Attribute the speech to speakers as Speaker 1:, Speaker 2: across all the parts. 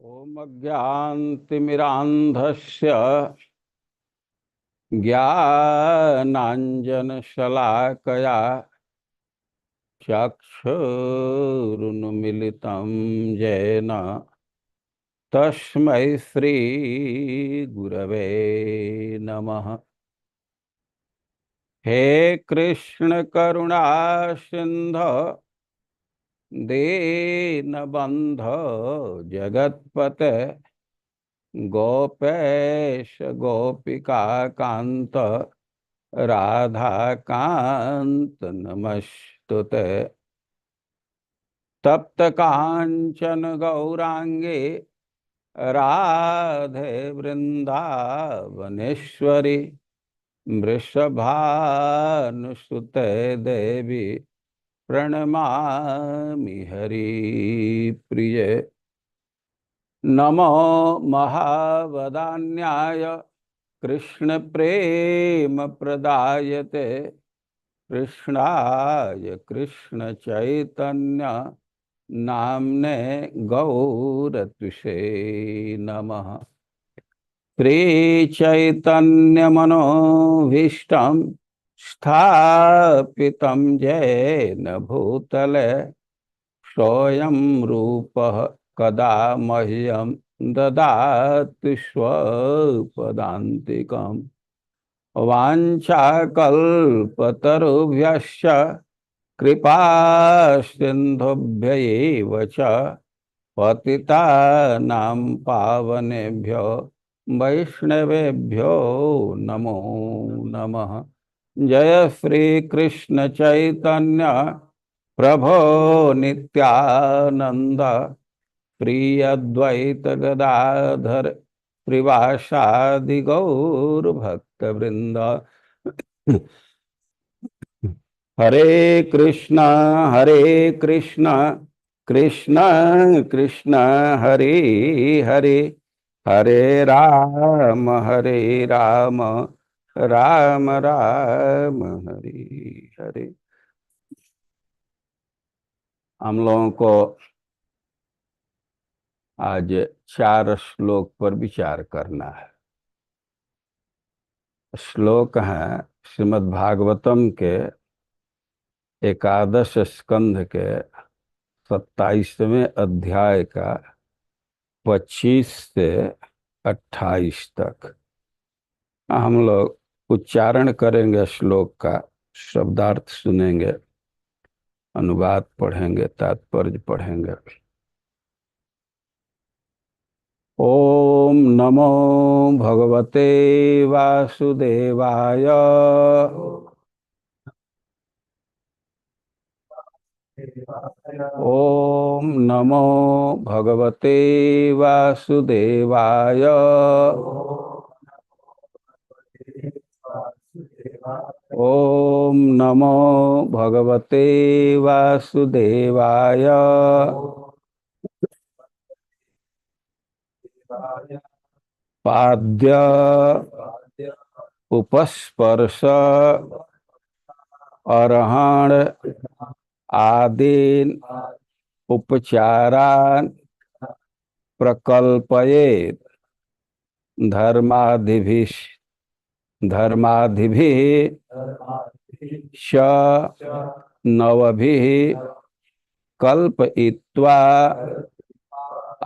Speaker 1: ओम अज्ञानतिमिरान्धस्य ज्ञानाञ्जनशलाकया चक्षुरुन्मीलितं येन तस्मै श्रीगुरवे नमः। हे कृष्ण करुणा सिंधु दीनबन्धो जगत्पते गोपेश गोपिका कांत राधा कांत नमस्तुते। तप्त कांचन गौरांगे राधे वृंदावनेश्वरी वृषभानुसुते देवी प्रणमामि हरिप्रिये। नमो महावदान्याय कृष्ण प्रेम प्रदायते कृष्णाय कृष्ण चैतन्य नामने गौरत्विषे नमः। श्री चैतन्य मनोभीष्टं स्थापितं येन भूतले स्वयं रूपः कदा मह्यं ददाति स्वपदान्तिकम्। वाञ्छाकल्पतरुभ्यश्च कृपा सिन्धुभ्यैव च पतितानां पावनेभ्यो वैष्णवेभ्यो नमो नमः। जय श्री कृष्ण चैतन्य प्रभो नित्यानंद प्रिय अद्वैत गदाधर श्रीवासादि गौर भक्त वृंद। हरे कृष्णा कृष्ण कृष्ण हरे हरे, हरे राम राम राम हरे हरे। हम लोगों को आज 4 श्लोक पर विचार करना है। श्लोक हैं श्रीमद् भागवतम के एकादश स्कंध के 27वें अध्याय का 25 से 28 तक हम लोग उच्चारण करेंगे। श्लोक का शब्दार्थ सुनेंगे, अनुवाद पढ़ेंगे, तात्पर्य पढ़ेंगे। ओम नमो भगवते वासुदेवाय। ओम नमो भगवते वासुदेवाय। ओम नमो भगवते वासुदेवाय। पाद्य उपस्पर्श अर्हण आदीन उपचारान प्रकल्पयेत धर्मादिभिः श नवभिः कल्पयित्वा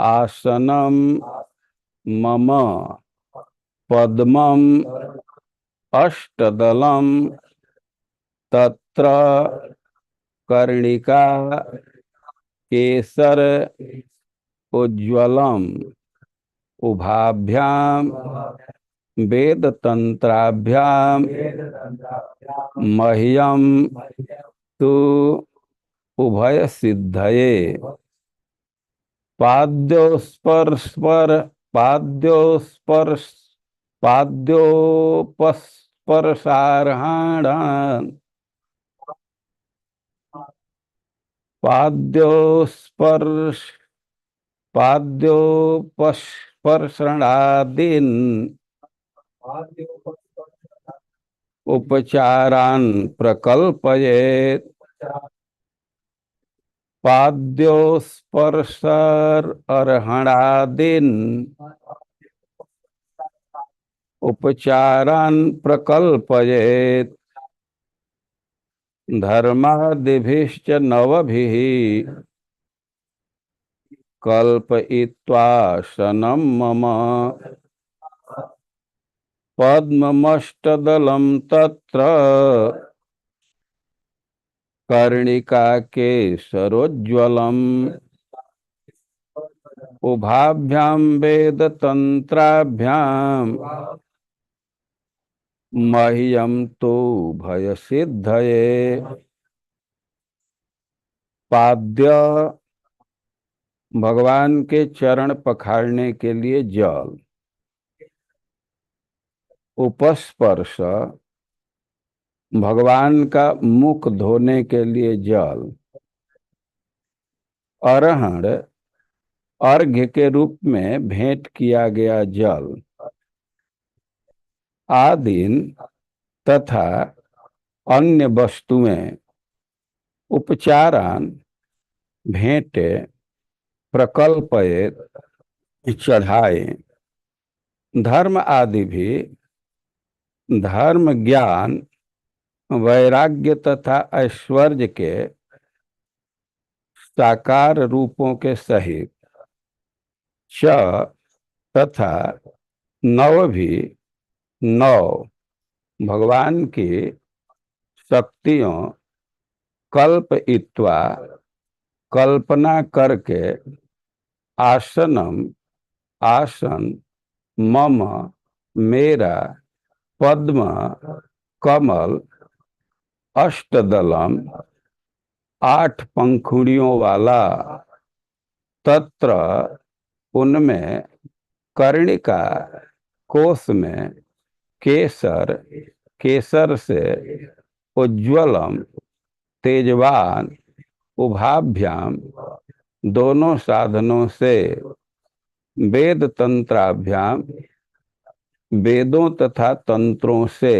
Speaker 1: आसनं मम पद्मम् अष्टदलम् तत्र कर्णिका केसर उज्ज्वलम् उभाभ्याम वेद तंत्राभ्याम मह्यम तु उभय सिद्धये। पाद्योस्पर्श पाद्योपस्पर्शार्हाण पाद्योस्पर्श पाद्योपस्पर्शणादीन उपचारान् प्रकल्पयेत् पाद्योस्पर्शर अर्हणादीन उपचारान् प्रकल्पयेत् धर्मादिभिश्च नवभिः कल्पयित्वा शनं मम पद्ममष्टदलं तत्र कर्णिकाकेशरोज्ज्वलम् उभाभ्यां वेदतन्त्राभ्यां मह्यं तु भयसिद्धये। पाद्य भगवान के चरण पखारने के लिए जल। उपस्पर्श भगवान का मुख धोने के लिए जल। अरहण अर्घ्य के रूप में भेंट किया गया जल। आदीन तथा अन्य वस्तुएं उपचारान भेंटे प्रकल्पयेत चढ़ाए। धर्म आदि भी धर्म ज्ञान वैराग्य तथा ऐश्वर्य के साकार रूपों के सहित च तथा नव भी नौ भगवान की शक्तियों कल्पयित्वा कल्पना करके आसनम आसन मम मेरा पद्म कमल अष्टदलम 8 पंखुड़ियों वाला तत्र उनमें कर्णिका कोश में केसर केसर से उज्ज्वलम तेजवान उभाभ्याम दोनों साधनों से वेद तंत्राभ्याम वेदों तथा तंत्रों से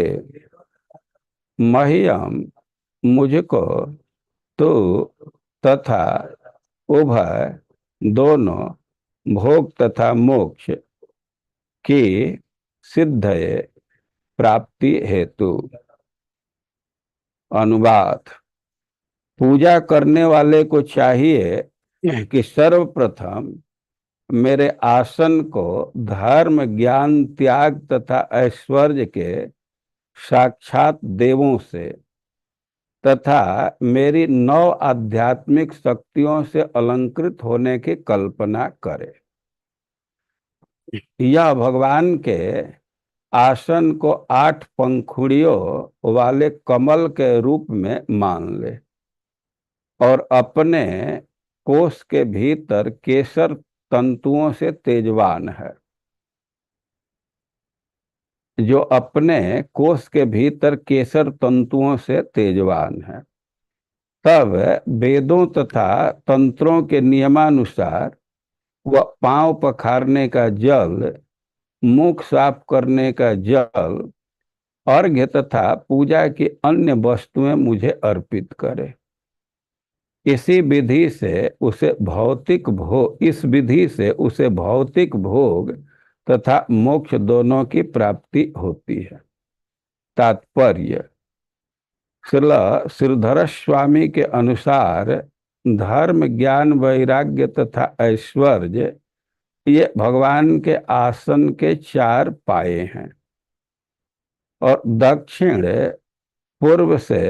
Speaker 1: मह्यम मुझको तो तथा उभय दोनों भोग तथा मोक्ष की सिद्धये प्राप्ति हेतु। अनुवाद। पूजा करने वाले को चाहिए कि सर्वप्रथम मेरे आसन को धर्म ज्ञान त्याग तथा ऐश्वर्य के साक्षात देवों से तथा मेरी 9 आध्यात्मिक शक्तियों से अलंकृत होने की कल्पना करे। यह भगवान के आसन को 8 पंखुड़ियों वाले कमल के रूप में मान ले और अपने कोष के भीतर केसर तंतुओं से तेजवान है। जो अपने कोष के भीतर केसर तंतुओं से तेजवान है, तब वेदों तथा तंत्रों के नियमानुसार वह पांव पखारने का जल, मुख साफ करने का जल, अर्घ्य तथा पूजा की अन्य वस्तुएं मुझे अर्पित करे। इसी विधि से उसे भौतिक भोग तथा मोक्ष दोनों की प्राप्ति होती है। तात्पर्य। श्रीधर स्वामी के अनुसार धर्म ज्ञान वैराग्य तथा ऐश्वर्य ये भगवान के आसन के 4 पाए हैं और दक्षिण पूर्व से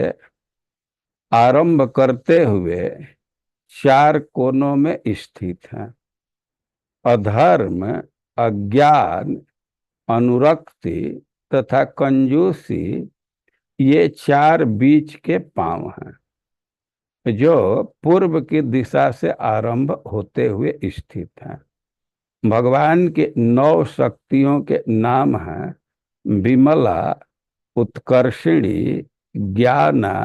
Speaker 1: आरंभ करते हुए 4 कोनों में स्थित हैं। अधर्म, अज्ञान, अनुरक्ति तथा कंजूसी ये 4 बीच के पांव हैं जो पूर्व की दिशा से आरंभ होते हुए स्थित हैं। भगवान के 9 शक्तियों के नाम हैं विमला, उत्कर्षिणी, ज्ञाना,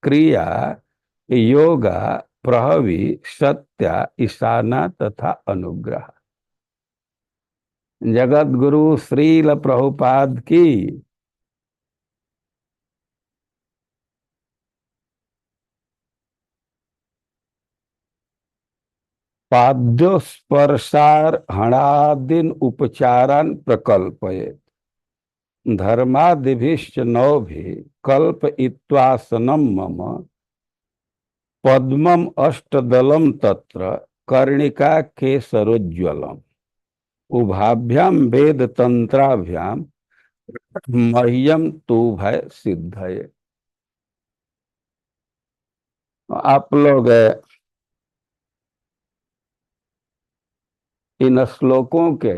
Speaker 1: क्रिया, योगा, प्रहवी, सत्या, ईशाना तथा अनुग्रह। जगत गुरु श्रील प्रभुपाद की। पाद्योस्पर्शार हणादीन उपचारान प्रकल्पयेत धर्मादिभिश्च नौभि कल्पयित्वासनं मम पद्मम अष्टदलम तत्र कर्णिका केसरोज्ज्वलम उभाभ्याम वेद तंत्राभ्याम मह्यम तु भय सिद्धये। आप लोग इन श्लोकों के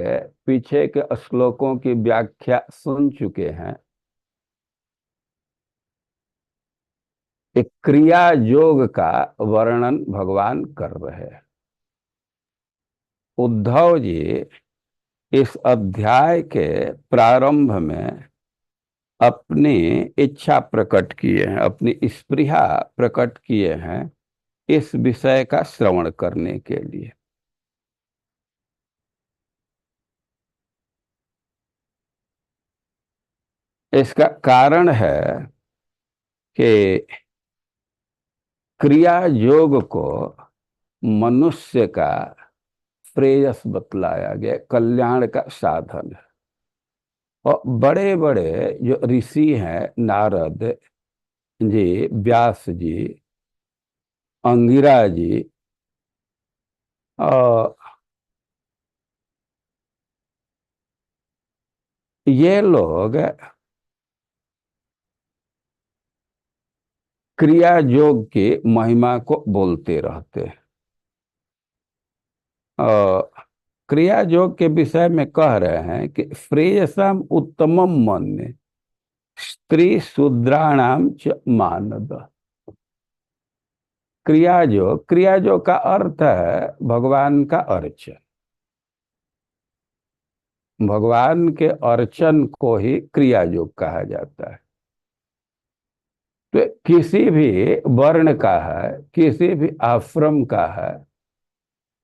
Speaker 1: पीछे के श्लोकों की व्याख्या सुन चुके हैं। एक क्रिया योग का वर्णन भगवान कर रहे हैं। उद्धव जी इस अध्याय के प्रारंभ में अपनी इच्छा प्रकट किए हैं, अपनी स्पृहा प्रकट किए हैं इस विषय का श्रवण करने के लिए। इसका कारण है कि क्रिया योग को मनुष्य का प्रेयस बतलाया गया, कल्याण का साधन है। और बड़े बड़े जो ऋषि हैं, नारद जी, व्यास जी, अंगिरा जी, और ये लोग क्रिया योग की महिमा को बोलते रहते हैं। और क्रिया योग के विषय में कह रहे हैं कि श्रेयसम उत्तमम मन्ये स्त्री शूद्राणाम च मानद। क्रिया योग का अर्थ है भगवान का अर्चन। भगवान के अर्चन को ही क्रिया योग कहा जाता है। तो किसी भी वर्ण का है, किसी भी आश्रम का है,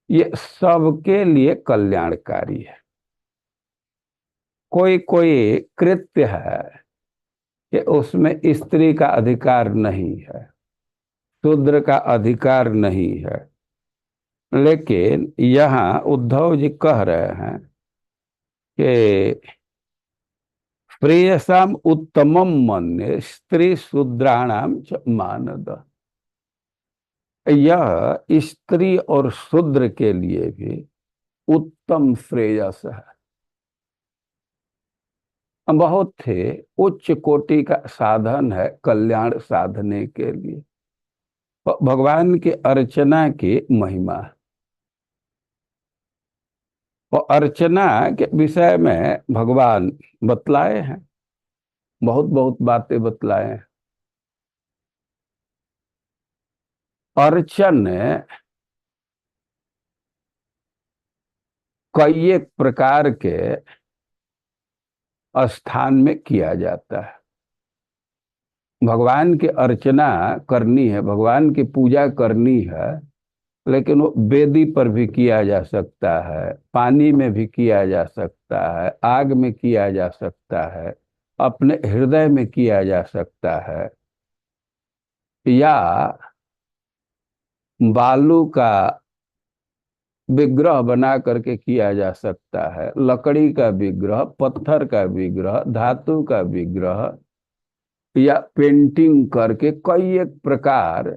Speaker 1: ये सबके लिए कल्याणकारी है। कोई कोई कृत्य है कि उसमें स्त्री का अधिकार नहीं है, शूद्र का अधिकार नहीं है, लेकिन यहाँ उद्धव जी कह रहे हैं कि प्रेयसाम उत्तमम मन्ये स्त्री शूद्राणाम च मानद। यह स्त्री और शूद्र के लिए भी उत्तम श्रेयस है, बहुत ही उच्च कोटि का साधन है कल्याण साधने के लिए। भगवान की अर्चना की महिमा है। और अर्चना के विषय में भगवान बतलाए हैं, बहुत बहुत बातें बतलाए हैं। अर्चन कई एक प्रकार के स्थान में किया जाता है। भगवान की अर्चना करनी है, भगवान की पूजा करनी है, लेकिन वो वेदी पर भी किया जा सकता है, पानी में भी किया जा सकता है, आग में किया जा सकता है, अपने हृदय में किया जा सकता है, या बालू का विग्रह बना करके किया जा सकता है, लकड़ी का विग्रह, पत्थर का विग्रह, धातु का विग्रह, या पेंटिंग करके कई एक प्रकार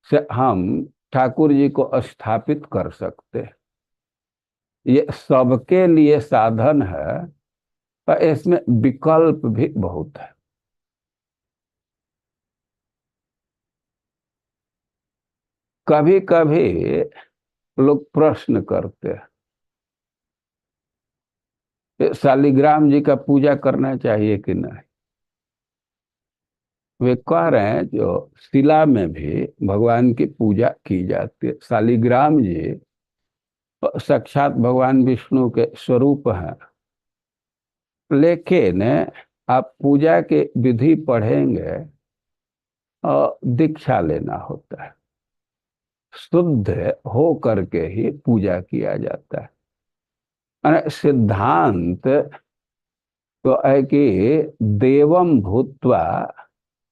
Speaker 1: से हम ठाकुर जी को स्थापित कर सकते हैं। ये सबके लिए साधन है, पर इसमें विकल्प भी बहुत है। कभी कभी लोग प्रश्न करते हैं कि शालिग्राम जी का पूजा करना चाहिए कि नहीं। वे कह रहे हैं जो शिला में भी भगवान की पूजा की जाती है। शालिग्राम जी साक्षात भगवान विष्णु के स्वरूप हैं, लेकिन आप पूजा के विधि पढ़ेंगे और दीक्षा लेना होता है, शुद्ध हो करके ही पूजा किया जाता है। सिद्धांत तो है कि देवम भूत्वा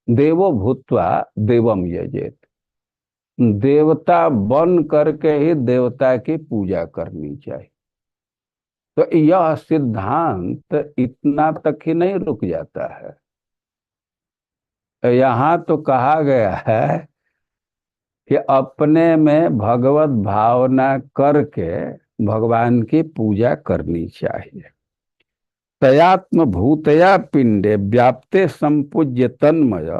Speaker 1: देवो भूत्वा देवम यजेत। देवता बन करके ही देवता की पूजा करनी चाहिए। तो यह सिद्धांत इतना तक ही नहीं रुक जाता है, यहाँ तो कहा गया है कि अपने में भगवत भावना करके भगवान की पूजा करनी चाहिए। तयात्म भूतया पिंडे व्याप्ते संपूज्य तन्मय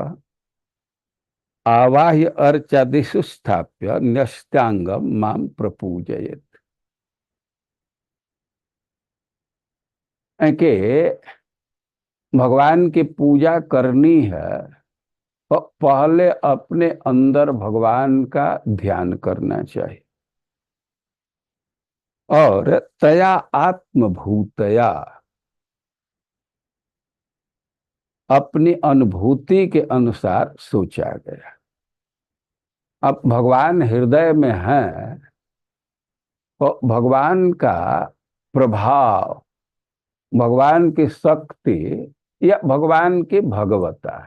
Speaker 1: आवाह्य अर्चादिषु स्थाप्य न्यस्तांगम माम प्रपूजयेत। कि भगवान की पूजा करनी है तो पहले अपने अंदर भगवान का ध्यान करना चाहिए, और तया आत्मभूतया अपनी अनुभूति के अनुसार सोचा गया। अब भगवान हृदय में है तो भगवान का प्रभाव, भगवान की शक्ति या भगवान की भगवता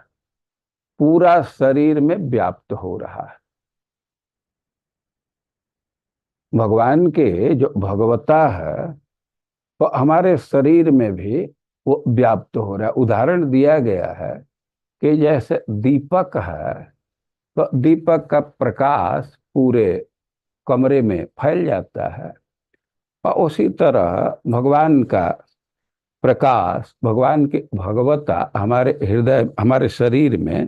Speaker 1: पूरा शरीर में व्याप्त हो रहा है। भगवान के जो भगवता है तो हमारे शरीर में भी वो व्याप्त हो रहा है। उदाहरण दिया गया है कि जैसे दीपक है तो दीपक का प्रकाश पूरे कमरे में फैल जाता है, और उसी तरह भगवान का प्रकाश, भगवान की भगवता हमारे हृदय, हमारे शरीर में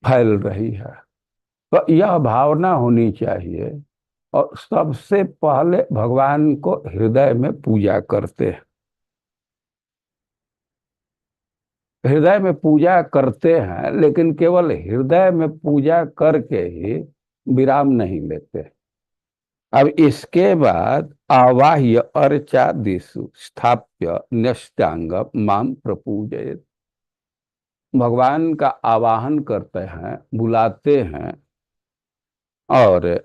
Speaker 1: फैल रही है। तो यह भावना होनी चाहिए, और सबसे पहले भगवान को हृदय में पूजा करते हैं। हृदय में पूजा करते हैं, लेकिन केवल हृदय में पूजा करके ही विराम नहीं लेते। अब इसके बाद आवाह्य अर्चादिषु स्थाप्य न्यस्तांग माम प्रपूजयेत। भगवान का आवाहन करते हैं, बुलाते हैं, और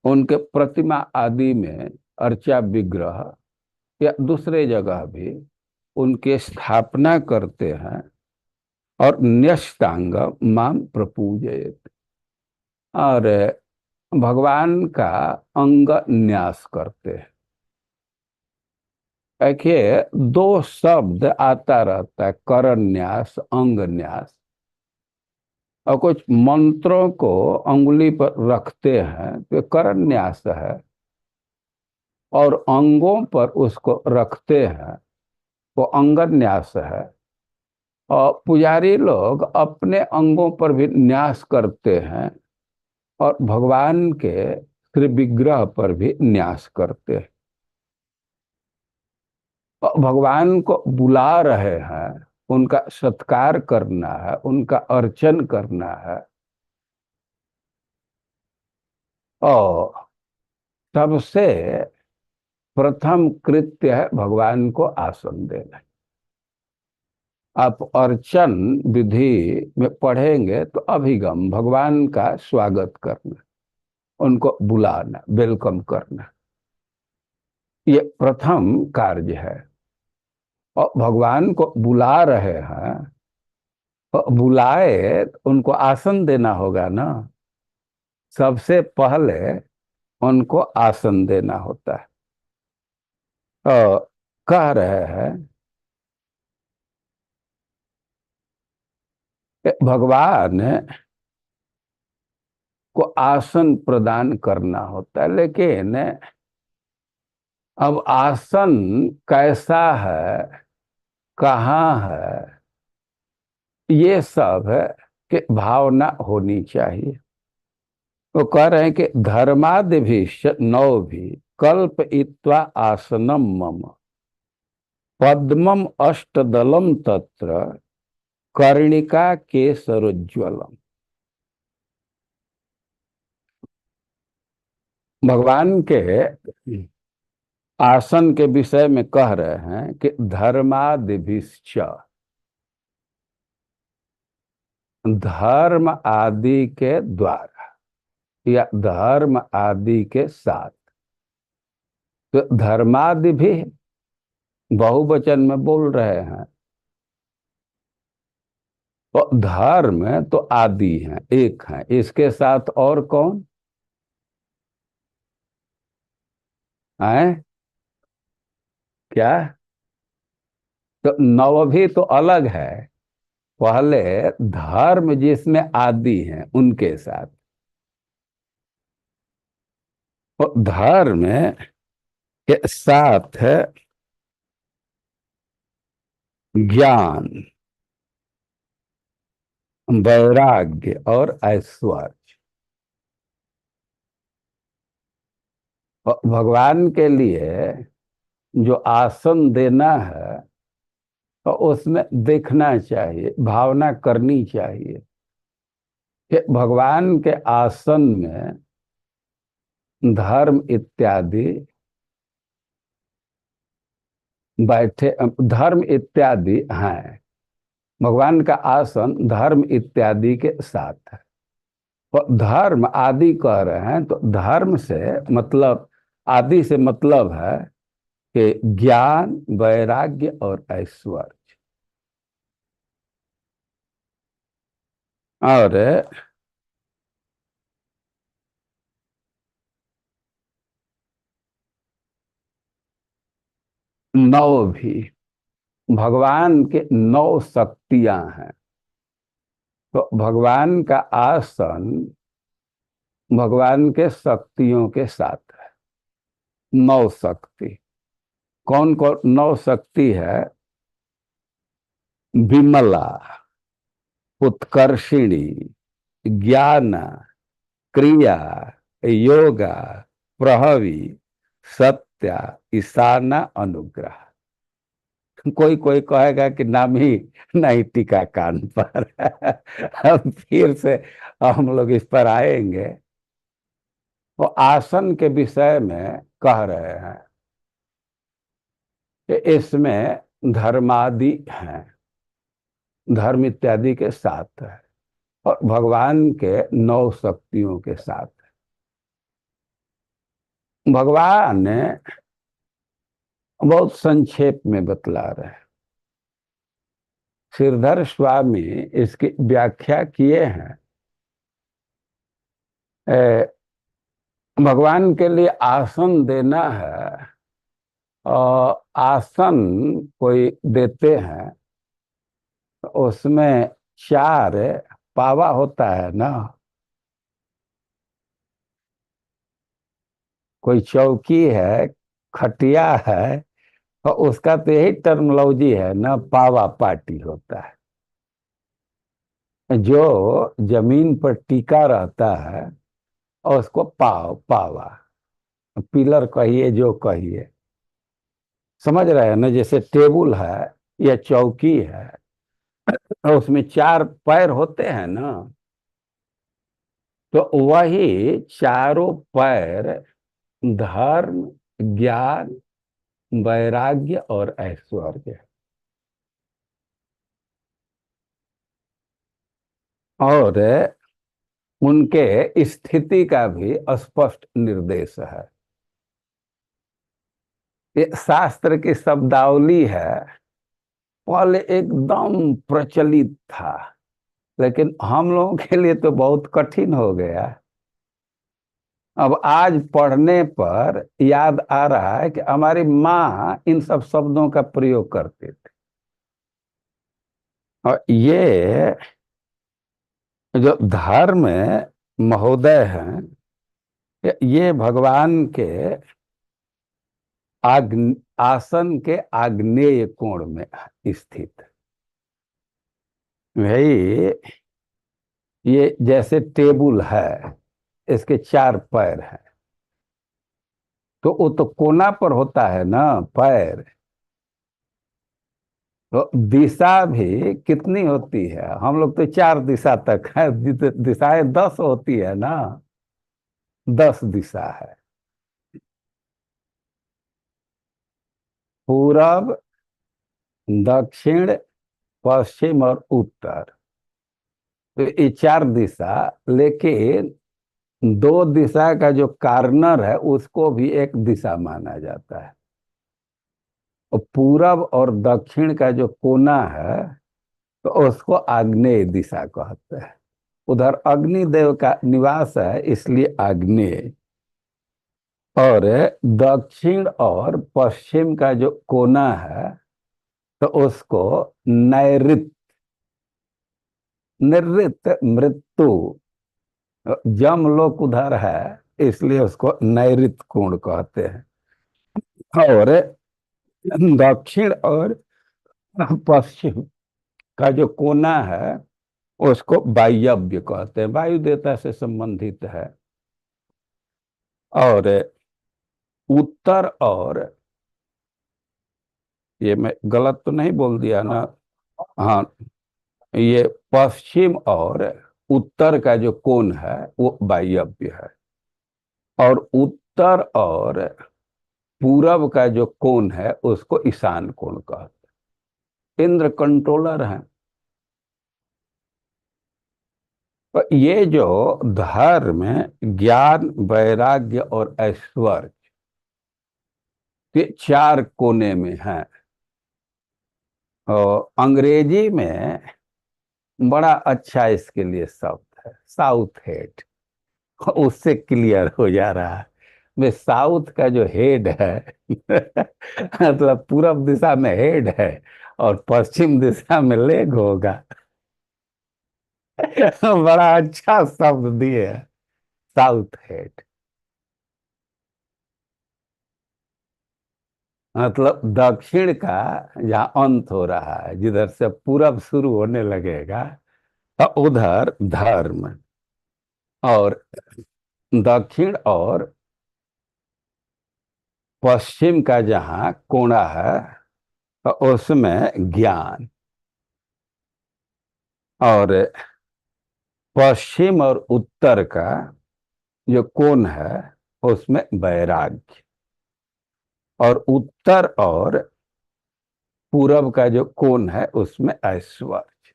Speaker 1: उनके प्रतिमा आदि में अर्चा विग्रह या दूसरे जगह भी उनके स्थापना करते हैं, और न्यस्तांग माम प्रपूजयेत, और भगवान का अंग न्यास करते हैं। देखिए, दो शब्द आता रहता है, कर न्यास, अंग न्यास। और कुछ मंत्रों को अंगुली पर रखते हैं तो कर न्यास है, और अंगों पर उसको रखते हैं वो अंग न्यास है। और पुजारी लोग अपने अंगों पर भी न्यास करते हैं, और भगवान के श्री विग्रह पर भी न्यास करते हैं। और भगवान को बुला रहे हैं, उनका सत्कार करना है, उनका अर्चन करना है, और सबसे प्रथम कृत्य है भगवान को आसन देना। आप अर्चन विधि में पढ़ेंगे तो अभिगम, भगवान का स्वागत करना, उनको बुलाना, वेलकम करना, ये प्रथम कार्य है। और भगवान को बुला रहे हैं तो बुलाए उनको आसन देना होगा ना। सबसे पहले उनको आसन देना होता है। तो कह रहे हैं कि भगवान को आसन प्रदान करना होता है, लेकिन अब आसन कैसा है, कहाँ है, ये सब है कि भावना होनी चाहिए। वो कह रहे हैं कि धर्मादि भी नौ भी कल्प इत्वा आसनम मम पद्मम अष्टदलम तत्र कर्णिका केसरोज्ज्वलम। भगवान के आसन के विषय में कह रहे हैं कि धर्मादिभिश्च, धर्म आदि के द्वारा या धर्म आदि के साथ। तो धर्मादि भी बहुवचन में बोल रहे हैं, तो धर्म तो आदि है, एक है, इसके साथ और कौन है? क्या? तो नव भी तो अलग है। पहले धर्म जिसमें आदि है उनके साथ, तो धर्म के साथ है ज्ञान, वैराग्य और ऐश्वर्य। भगवान के लिए जो आसन देना है, तो उसमें देखना चाहिए, भावना करनी चाहिए कि भगवान के आसन में धर्म इत्यादि बैठे, धर्म इत्यादि हैं। भगवान का आसन धर्म इत्यादि के साथ है। तो धर्म आदि कह रहे हैं, तो धर्म से मतलब, आदि से मतलब है कि ज्ञान, वैराग्य और ऐश्वर्य। और नौ भी, भगवान के नौ शक्तियां हैं। तो भगवान का आसन भगवान के शक्तियों के साथ है। नौ शक्ति कौन कौन? नौ शक्ति है: विमला, उत्कर्षिणी, ज्ञान, क्रिया, योगा, प्रहवी, सत्या, ईशाना, अनुग्रह। कोई कोई कहेगा कि नाम ही नहीं टिका कान पर। अब फिर से हम लोग इस पर आएंगे। वो आसन के विषय में कह रहे हैं कि इसमें धर्मादि हैं, धर्म इत्यादि के साथ है, और भगवान के नौ शक्तियों के साथ है। भगवान ने बहुत संक्षेप में बतला रहे हैं। श्रीधर स्वामी इसकी व्याख्या किए हैं। भगवान के लिए आसन देना है, और आसन कोई देते हैं तो उसमें चार पावा होता है ना। कोई चौकी है, खटिया है, और उसका तो यही टर्मिनोलॉजी है ना, पावा पाटी होता है। जो जमीन पर टिका रहता है और उसको पावा, पिलर कहिए जो कहिए, समझ रहे हैं ना। जैसे टेबल है या चौकी है, और उसमें चार पैर होते हैं ना, तो वही चारों पैर धर्म, ज्ञान, वैराग्य और ऐश्वर्य, और उनके स्थिति का भी स्पष्ट निर्देश है। ये शास्त्र की शब्दावली है, पहले एकदम प्रचलित था, लेकिन हम लोगों के लिए तो बहुत कठिन हो गया। अब आज पढ़ने पर याद आ रहा है कि हमारी माँ इन सब शब्दों का प्रयोग करते थे। और ये जो धर्म महोदय हैं, ये भगवान के आसन के आग्नेय कोण में स्थित। भाई, ये जैसे टेबल है, इसके चार पैर हैं, तो वो तो कोना पर होता है ना पैर। तो दिशा भी कितनी होती है? हम लोग तो चार दिशा तक है, दिशाएं 10 होती है ना, 10 दिशा है: पूरब, दक्षिण, पश्चिम और उत्तर। तो ये चार दिशा, लेकिन दो दिशा का जो कार्नर है उसको भी एक दिशा माना जाता है। और पूरब और दक्षिण का जो कोना है तो उसको आग्नेय दिशा कहते हैं। उधर अग्निदेव का निवास है, इसलिए आग्नेय। और दक्षिण और पश्चिम का जो कोना है, तो उसको नैऋत, निवृत्त मृत्यु, जमलोक उधर है, इसलिए उसको नैऋत कोण कहते हैं। और दक्षिण और पश्चिम का जो कोना है, उसको वायव्य कहते हैं, वायु देवता से संबंधित है। और उत्तर और, ये मैं गलत तो नहीं बोल दिया ना? हाँ, ये पश्चिम और उत्तर का जो कोण है वो वायव्य है। और उत्तर और पूरब का जो कोण है उसको ईशान कोण कहते हैं। इंद्र कंट्रोलर हैं। तो ये जो धर्म, ज्ञान, वैराग्य और ऐश्वर्य, ये चार कोने में है। और अंग्रेजी में बड़ा अच्छा इसके लिए शब्द है, साउथ हेड। उससे क्लियर हो जा रहा है। वे साउथ का जो हेड है मतलब पूरब दिशा में हेड है और पश्चिम दिशा में लेग होगा। बड़ा अच्छा शब्द दिए है, साउथ हेड। मतलब दक्षिण का जहाँ अंत हो रहा है, जिधर से पूरब शुरू होने लगेगा, तो उधर धर्म। और दक्षिण और पश्चिम का जहाँ कोना है, तो उसमें ज्ञान। और पश्चिम और उत्तर का जो कोण है, उसमें वैराग्य। और उत्तर और पूरब का जो कोण है, उसमें ऐश्वर्य।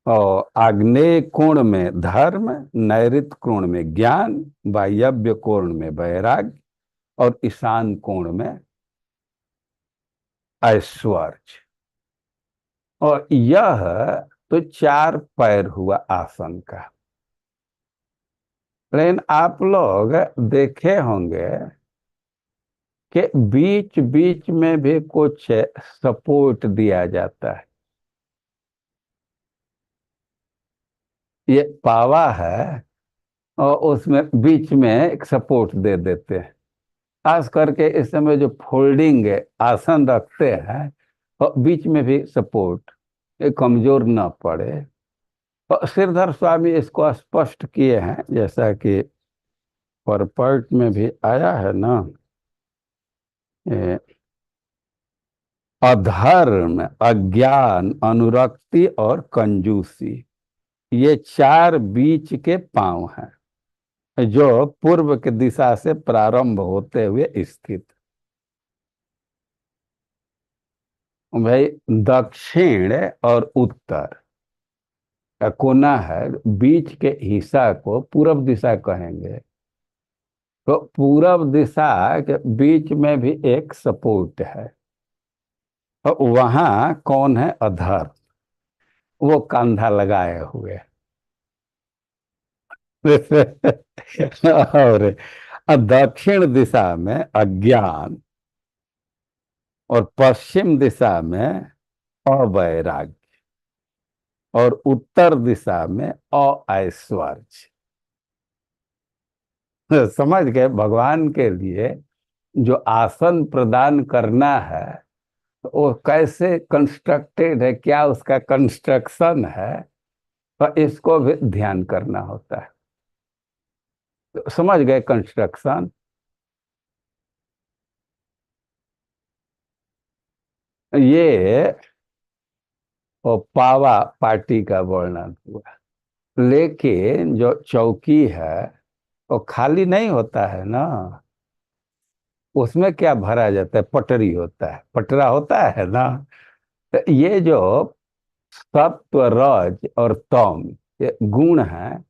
Speaker 1: और आग्नेय कोण में धर्म, नैऋत्य कोण में ज्ञान, वायव्य कोण में वैराग्य, और ईशान कोण में ऐश्वर्य। और यह तो चार पैर हुआ आसन का। लेकिन आप लोग देखे होंगे कि बीच बीच में भी कुछ सपोर्ट दिया जाता है। ये पावा है और उसमें बीच में एक सपोर्ट दे देते हैं। खास करके इस समय जो फोल्डिंग आसन रखते हैं, और बीच में भी सपोर्ट, ये कमजोर न पड़े। और श्रीधर स्वामी इसको स्पष्ट किए हैं, जैसा कि परपर्ट में भी आया है ना। अधर्म, अज्ञान, अनुरक्ति और कंजूसी, ये चार बीच के पांव हैं, जो पूर्व की दिशा से प्रारंभ होते हुए स्थित। भाई, दक्षिण और उत्तर का कोना है, बीच के हिस्सा को पूरब दिशा कहेंगे। तो पूरब दिशा के बीच में भी एक सपोर्ट है। तो वहां कौन है? अधर, वो कंधा लगाए हुए। और दक्षिण दिशा में अज्ञान, और पश्चिम दिशा में अवैराग्य, और उत्तर दिशा में अऐश्वर्य। समझ गए? भगवान के लिए जो आसन प्रदान करना है, तो वो कैसे कंस्ट्रक्टेड है, क्या उसका कंस्ट्रक्शन है, तो इसको भी ध्यान करना होता है। तो समझ गए कंस्ट्रक्शन? ये वो पावा पार्टी का वर्णन हुआ। लेकिन जो चौकी है वो खाली नहीं होता है ना। उसमें क्या भरा जाता है? पटरी होता है, पटरा होता है ना। तो ये जो सत्व, रज और तम, ये गुण है,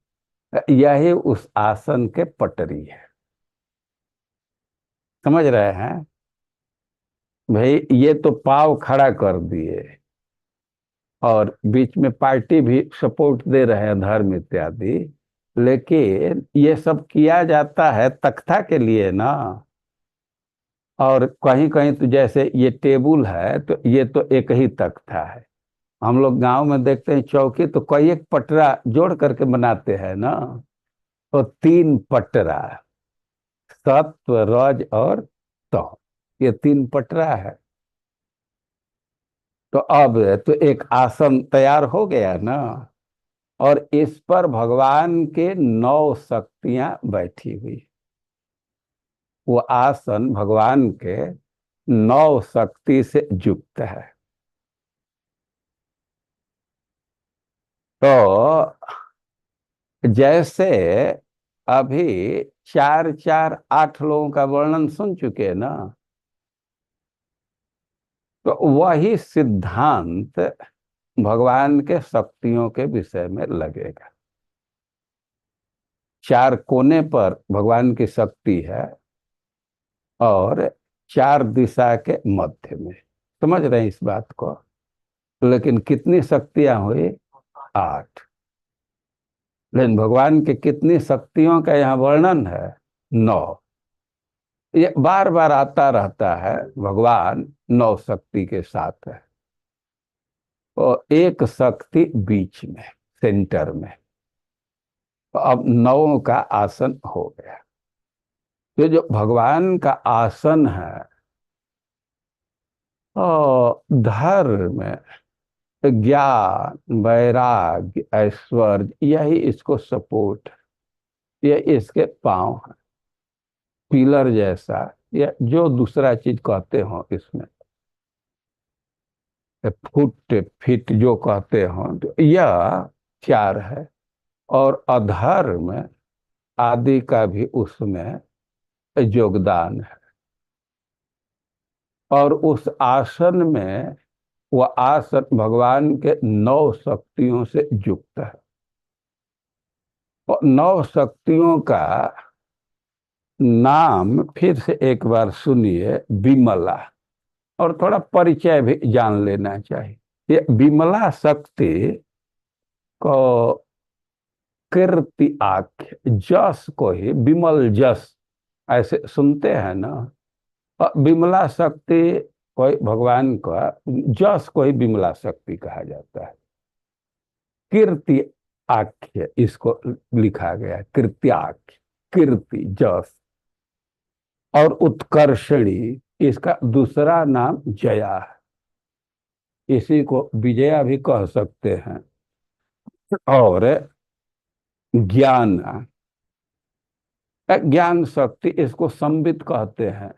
Speaker 1: यही उस आसन के पटरी है। समझ रहे हैं? भाई, ये तो पाव खड़ा कर दिए, और बीच में पार्टी भी सपोर्ट दे रहे हैं, धर्म इत्यादि। लेकिन ये सब किया जाता है तख्ता के लिए ना। और कहीं कहीं तो जैसे ये टेबुल है तो ये तो एक ही तख्ता है। हम लोग गांव में देखते हैं चौकी तो कई एक पटरा जोड़ करके बनाते हैं ना। तो तीन पटरा, सत्व रज और तम, ये तीन पटरा है। तो अब तो एक आसन तैयार हो गया ना। और इस पर भगवान के 9 शक्तियां बैठी हुई। वो आसन भगवान के 9 शक्ति से युक्त है। तो जैसे अभी 4 4 8 लोगों का वर्णन सुन चुके हैं ना। तो वही सिद्धांत भगवान के शक्तियों के विषय में लगेगा। 4 कोने पर भगवान की शक्ति है और 4 दिशा के मध्य में। समझ रहे हैं इस बात को? लेकिन कितनी शक्तियां हुई? 8। लेकिन भगवान के कितनी शक्तियों का यहाँ वर्णन है? 9। ये बार बार आता रहता है, भगवान 9 शक्ति के साथ है। और एक शक्ति बीच में, सेंटर में। तो अब 9 का आसन हो गया। तो जो भगवान का आसन है, और धर्म, ज्ञान, वैराग्य, ऐश्वर्य, यही इसको सपोर्ट, ये इसके पांव है। पिलर जैसा, या जो दूसरा चीज कहते हो इसमें, फुट फिट जो कहते हो, तो यह 4 है। और अधर्म आदि का भी उसमें योगदान है। और उस आसन में, वह आसन भगवान के 9 शक्तियों से युक्त है। और 9 शक्तियों का नाम फिर से एक बार सुनिए, विमला। और थोड़ा परिचय भी जान लेना चाहिए। ये विमला शक्ति को कीर्ति आख्य, जस को ही विमल जस ऐसे सुनते हैं ना। और विमला शक्ति कोई भगवान का जस को ही विमला शक्ति कहा जाता है। कीर्ति आख्य इसको लिखा गया है, कीर्त्याख्य, कीर्ति जस। और उत्कर्षणी इसका दूसरा नाम जया है। इसी को विजया भी कह सकते हैं। और ज्ञान, ज्ञान शक्ति इसको संबित कहते हैं,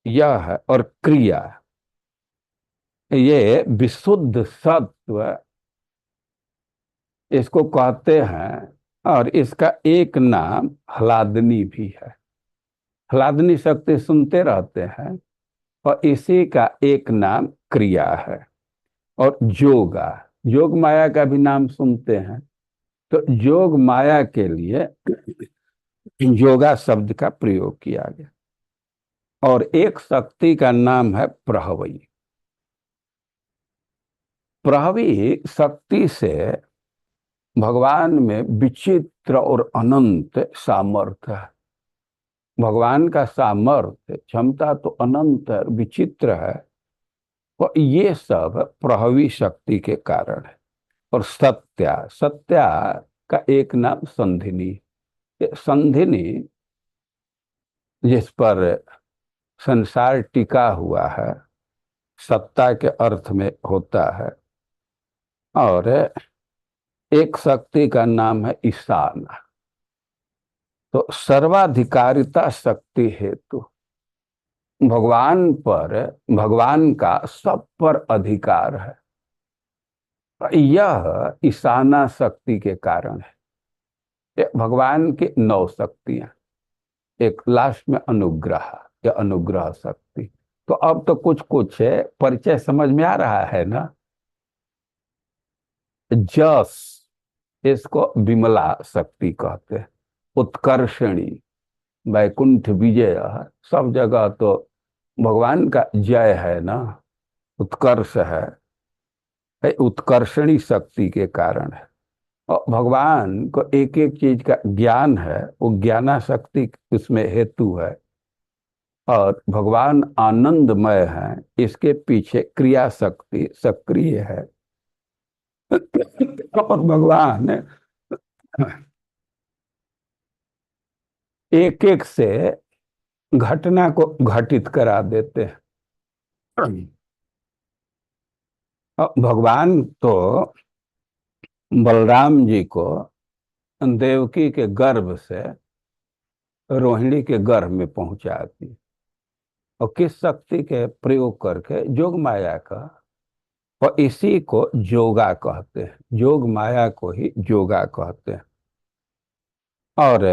Speaker 1: यह है। और क्रिया, ये विशुद्ध सत्व इसको कहते हैं। और इसका एक नाम ह्लादनी भी है। ह्लादनी शक्ति सुनते रहते हैं। और इसी का एक नाम क्रिया है। और योगा, योग माया का भी नाम सुनते हैं। तो योग माया के लिए योगा शब्द का प्रयोग किया गया। और एक शक्ति का नाम है प्रहवी। प्रहवी शक्ति से भगवान में विचित्र और अनंत सामर्थ्य है। भगवान का सामर्थ्य, क्षमता तो अनंत है, विचित्र है। और ये सब प्रहवी शक्ति के कारण है। और सत्या, सत्या का एक नाम संधिनी। ये संधिनी जिस पर संसार टिका हुआ है, सत्ता के अर्थ में होता है। और एक शक्ति का नाम है ईशान। तो सर्वाधिकारिता शक्ति हेतु भगवान पर, भगवान का सब पर अधिकार है। यह ईशाना शक्ति के कारण है। ये भगवान की 9 शक्तियां। एक लास्ट में अनुग्रह, या अनुग्रह शक्ति। तो अब तो कुछ कुछ है, परिचय समझ में आ रहा है ना। जस, इसको विमला शक्ति कहते हैं। उत्कर्षणी, वैकुंठ विजय, सब जगह तो भगवान का जय है ना, उत्कर्ष है। उत्कर्षणी शक्ति के कारण है। और भगवान को एक एक चीज का ज्ञान है, वो ज्ञाना शक्ति उसमें हेतु है। और भगवान आनंदमय है, इसके पीछे क्रिया शक्ति सक्रिय है। और भगवान एक एक से घटना को घटित करा देते हैं। और भगवान तो बलराम जी को देवकी के गर्भ से रोहिणी के गर्भ में पहुंचा दी। और किस शक्ति के प्रयोग करके? जोग माया का। और इसी को जोगा कहते हैं, जोग माया को ही जोगा कहते हैं। और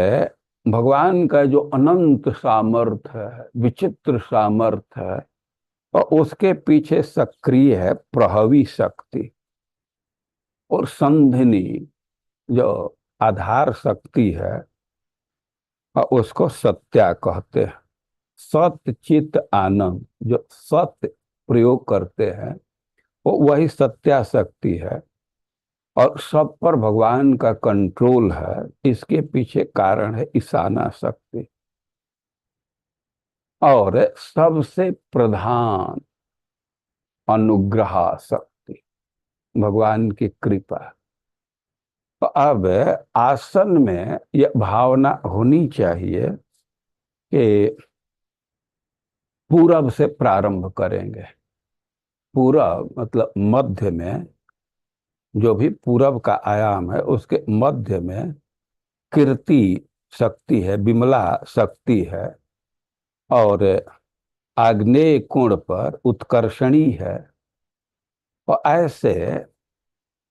Speaker 1: भगवान का जो अनंत सामर्थ्य है, विचित्र सामर्थ्य है, और उसके पीछे सक्रिय है प्रभावी शक्ति। और संधिनी जो आधार शक्ति है, और उसको सत्या कहते हैं। सत्य चित आनंद जो सत्य प्रयोग करते हैं, वो वही सत्या शक्ति है। और सब पर भगवान का कंट्रोल है। इसके पीछे कारण है ईशाना शक्ति। और सबसे प्रधान अनुग्रह शक्ति, भगवान की कृपा। तो अब आसन में यह भावना होनी चाहिए कि पूरब से प्रारंभ करेंगे। पूरब मतलब मध्य में, जो भी पूरब का आयाम है उसके मध्य में कीर्ति शक्ति है, विमला शक्ति है। और आग्नेय कोण पर उत्कर्षणी है। और ऐसे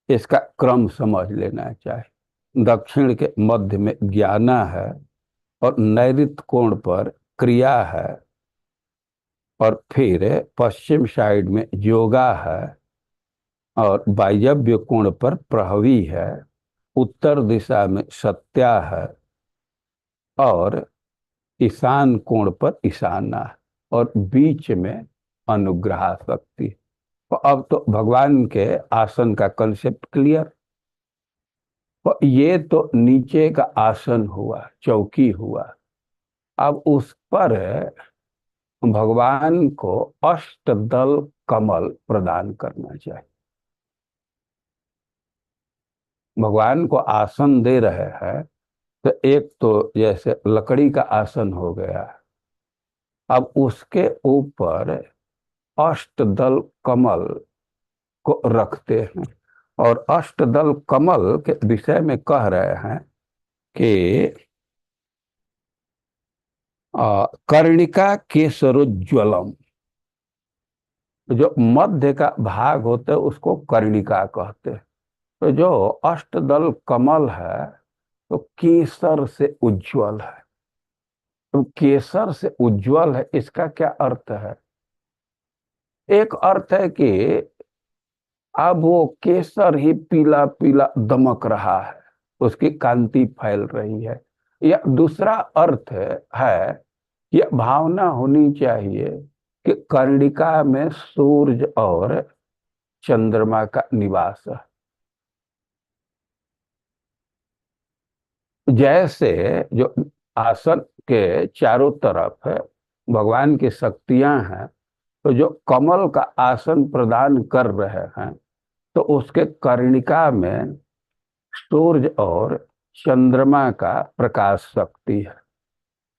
Speaker 1: इसका क्रम समझ लेना चाहिए। दक्षिण के मध्य में ज्ञाना है, और नैऋत्य कोण पर क्रिया है, और फिर पश्चिम साइड में योगा है, और वायव्य कोण पर प्रहवी है, उत्तर दिशा में सत्या है, और ईशान कोण पर ईशाना है, और बीच में अनुग्रह शक्ति। तो अब तो भगवान के आसन का कंसेप्ट क्लियर। तो ये तो नीचे का आसन हुआ, चौकी हुआ। अब उस पर भगवान को अष्टदल कमल प्रदान करना चाहिए। भगवान को आसन दे रहे हैं, तो एक तो जैसे लकड़ी का आसन हो गया, अब उसके ऊपर अष्टदल कमल को रखते हैं। और अष्टदल कमल के विषय में कह रहे हैं कि कर्णिका केसरोज्ज्वलम, जो मध्य का भाग होता है उसको कर्णिका कहते हैं। तो जो अष्टदल कमल है तो केसर से उज्जवल है। तो केसर से उज्जवल है, इसका क्या अर्थ है? एक अर्थ है कि अब वो केसर ही पीला पीला दमक रहा है, उसकी कांति फैल रही है। या दूसरा अर्थ है, यह भावना होनी चाहिए कि कर्णिका में सूर्य और चंद्रमा का निवास है। जैसे जो आसन के चारों तरफ है भगवान की शक्तियां हैं, तो जो कमल का आसन प्रदान कर रहे हैं, तो उसके कर्णिका में सूर्य और चंद्रमा का प्रकाश शक्ति है।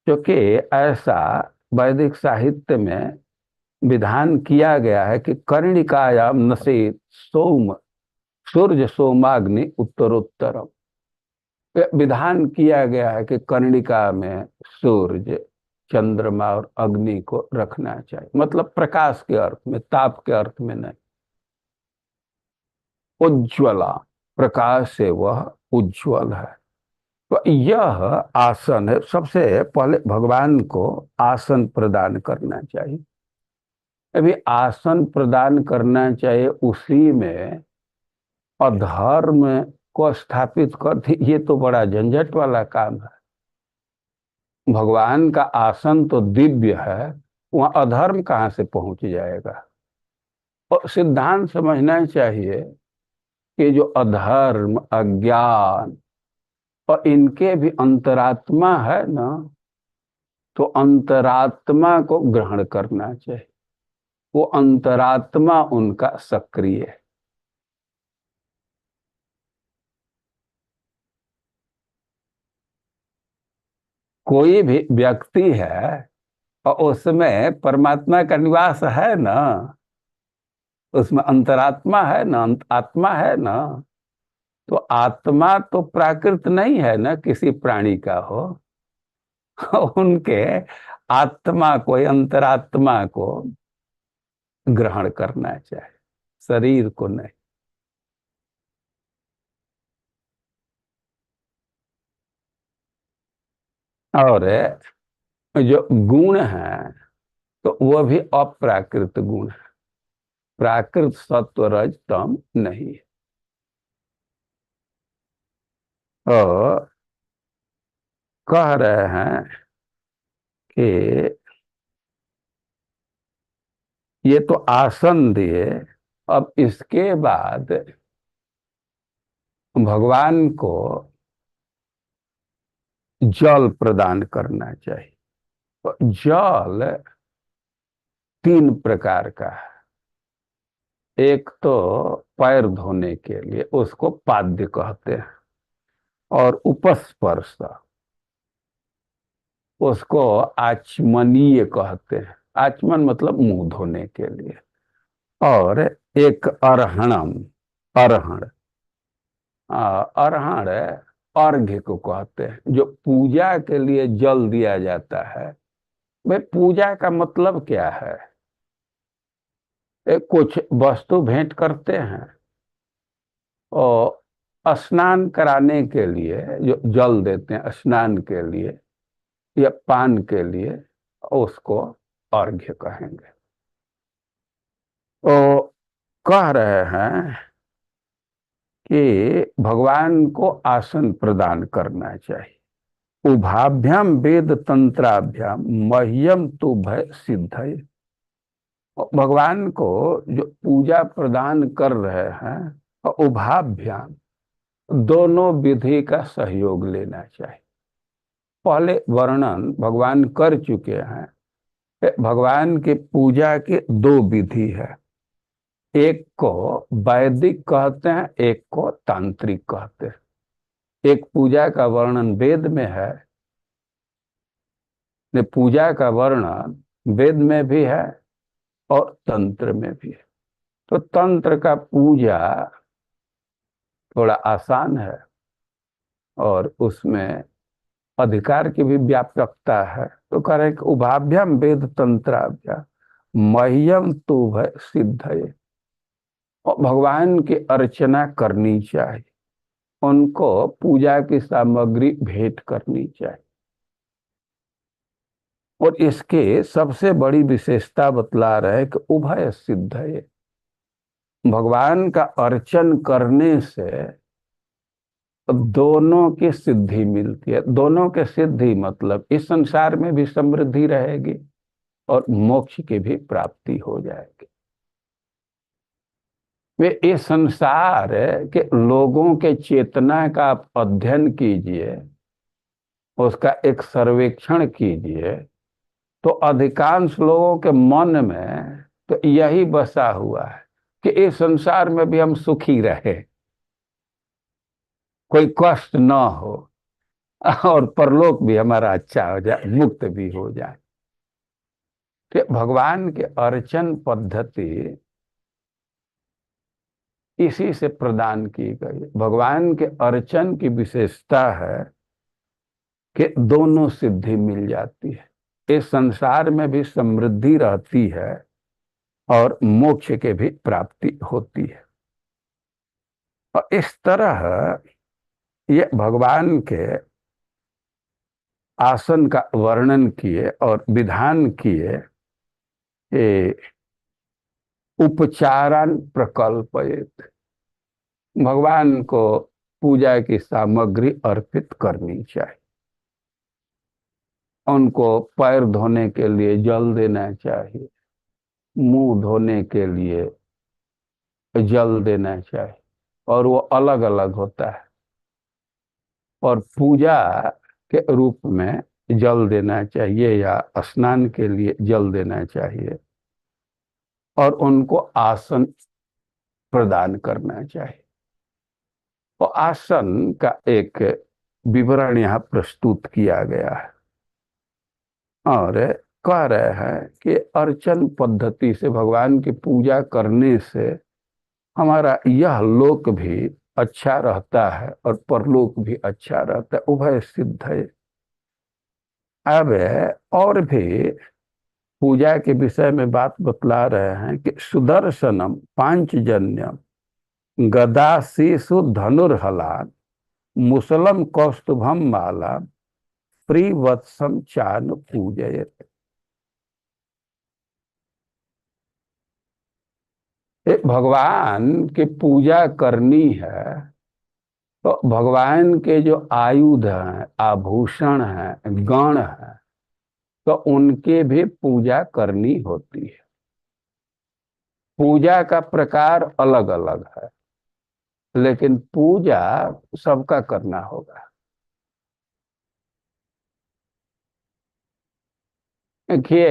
Speaker 1: क्योंकि ऐसा वैदिक साहित्य में विधान किया गया है कि कर्णिकायाम नसेत सोम सूर्य सोमाग्नि उत्तरोत्तरम। विधान किया गया है कि कर्णिका में सूर्य चंद्रमा और अग्नि को रखना चाहिए। मतलब प्रकाश के अर्थ में, ताप के अर्थ में नहीं। उज्ज्वला, प्रकाश से वह उज्ज्वल है। तो यह आसन है। सबसे पहले भगवान को आसन प्रदान करना चाहिए। अभी आसन प्रदान करना चाहिए, उसी में अधर्म को स्थापित कर दी, ये तो बड़ा झंझट वाला काम है। भगवान का आसन तो दिव्य है, वहां अधर्म कहाँ से पहुंच जाएगा? और सिद्धांत समझना चाहिए कि जो अधर्म, अज्ञान और इनके भी अंतरात्मा है ना, तो अंतरात्मा को ग्रहण करना चाहिए। वो अंतरात्मा उनका सक्रिय है। कोई भी व्यक्ति है और उसमें परमात्मा का निवास है ना, उसमें अंतरात्मा है ना, आत्मा है ना, तो आत्मा तो प्राकृत नहीं है ना किसी प्राणी का हो। उनके आत्मा को, अंतरात्मा को ग्रहण करना चाहिए, शरीर को नहीं। और जो गुण है तो वह भी अप्राकृत गुण है, प्राकृत सत्व रज तम नहीं है। तो कह रहे हैं कि ये तो आसन दिए, अब इसके बाद भगवान को जल प्रदान करना चाहिए। तो जल तीन प्रकार का है। एक तो पैर धोने के लिए, उसको पाद्य कहते हैं। और उपस्पर्श, उसको आचमनीय कहते हैं। आचमन मतलब मुंह धोने के लिए। और एक अरहणम, अरहण, अरहण अर्घ्य को कहते हैं, जो पूजा के लिए जल दिया जाता है। भाई पूजा का मतलब क्या है? कुछ वस्तु भेंट करते हैं और स्नान कराने के लिए जो जल देते हैं स्नान के लिए या पान के लिए, उसको अर्घ्य कहेंगे। तो कह रहे हैं कि भगवान को आसन प्रदान करना चाहिए। उभाभ्याम वेद तंत्राभ्याम मह्यम तो भय सिद्धये। भगवान को जो पूजा प्रदान कर रहे हैं, और उभाभ्याम, दोनों विधि का सहयोग लेना चाहिए। पहले वर्णन भगवान कर चुके हैं। भगवान की पूजा की दो विधि है। एक को वैदिक कहते हैं, एक को तांत्रिक कहते हैं। एक पूजा का वर्णन वेद में है, ने पूजा का वर्णन वेद में भी है और तंत्र में भी है। तो तंत्र का पूजा थोड़ा आसान है और उसमें अधिकार की भी व्यापकता है। तो कह रहे हैं कि उभाभ्याम वेद तंत्राभ्याम मह्यम तो भय सिद्धये। और भगवान की अर्चना करनी चाहिए, उनको पूजा की सामग्री भेंट करनी चाहिए। और इसके सबसे बड़ी विशेषता बतला रहे कि उभय सिद्ध है। भगवान का अर्चन करने से दोनों की सिद्धि मिलती है। दोनों के सिद्धि मतलब इस संसार में भी समृद्धि रहेगी और मोक्ष की भी प्राप्ति हो जाएगी। वे इस संसार के लोगों के चेतना का आप अध्ययन कीजिए, उसका एक सर्वेक्षण कीजिए, तो अधिकांश लोगों के मन में तो यही बसा हुआ है कि इस संसार में भी हम सुखी रहे, कोई कष्ट न हो, और परलोक भी हमारा अच्छा हो जाए, मुक्त भी हो जाए। तो भगवान के अर्चन पद्धति इसी से प्रदान की गई। भगवान के अर्चन की विशेषता है कि दोनों सिद्धि मिल जाती है। इस संसार में भी समृद्धि रहती है और मोक्ष के भी प्राप्ति होती है। और इस तरह ये भगवान के आसन का वर्णन किए और विधान किए कि उपचारान प्रकल्पयेत। भगवान को पूजा की सामग्री अर्पित करनी चाहिए। उनको पैर धोने के लिए जल देना चाहिए, मुंह धोने के लिए जल देना चाहिए, और वो अलग अलग होता है। और पूजा के रूप में जल देना चाहिए या स्नान के लिए जल देना चाहिए, और उनको आसन प्रदान करना चाहिए। तो आसन का एक विवरण यहाँ प्रस्तुत किया गया है, और कह रहे हैं कि अर्चन पद्धति से भगवान की पूजा करने से हमारा यह लोक भी अच्छा रहता है और परलोक भी अच्छा रहता है, उभय सिद्ध है। अब और भी पूजा के विषय में बात बतला रहे हैं कि सुदर्शनम पांचजन्यम गदा शीशु धनुर्हलान मुसलम कौस्तुभम माला प्रिवत्सम चान पूजयत। भगवान की पूजा करनी है तो भगवान के जो आयुध हैं, आभूषण हैं, गण हैं, तो उनके भी पूजा करनी होती है। पूजा का प्रकार अलग अलग है, लेकिन पूजा सबका करना होगा। देखिए,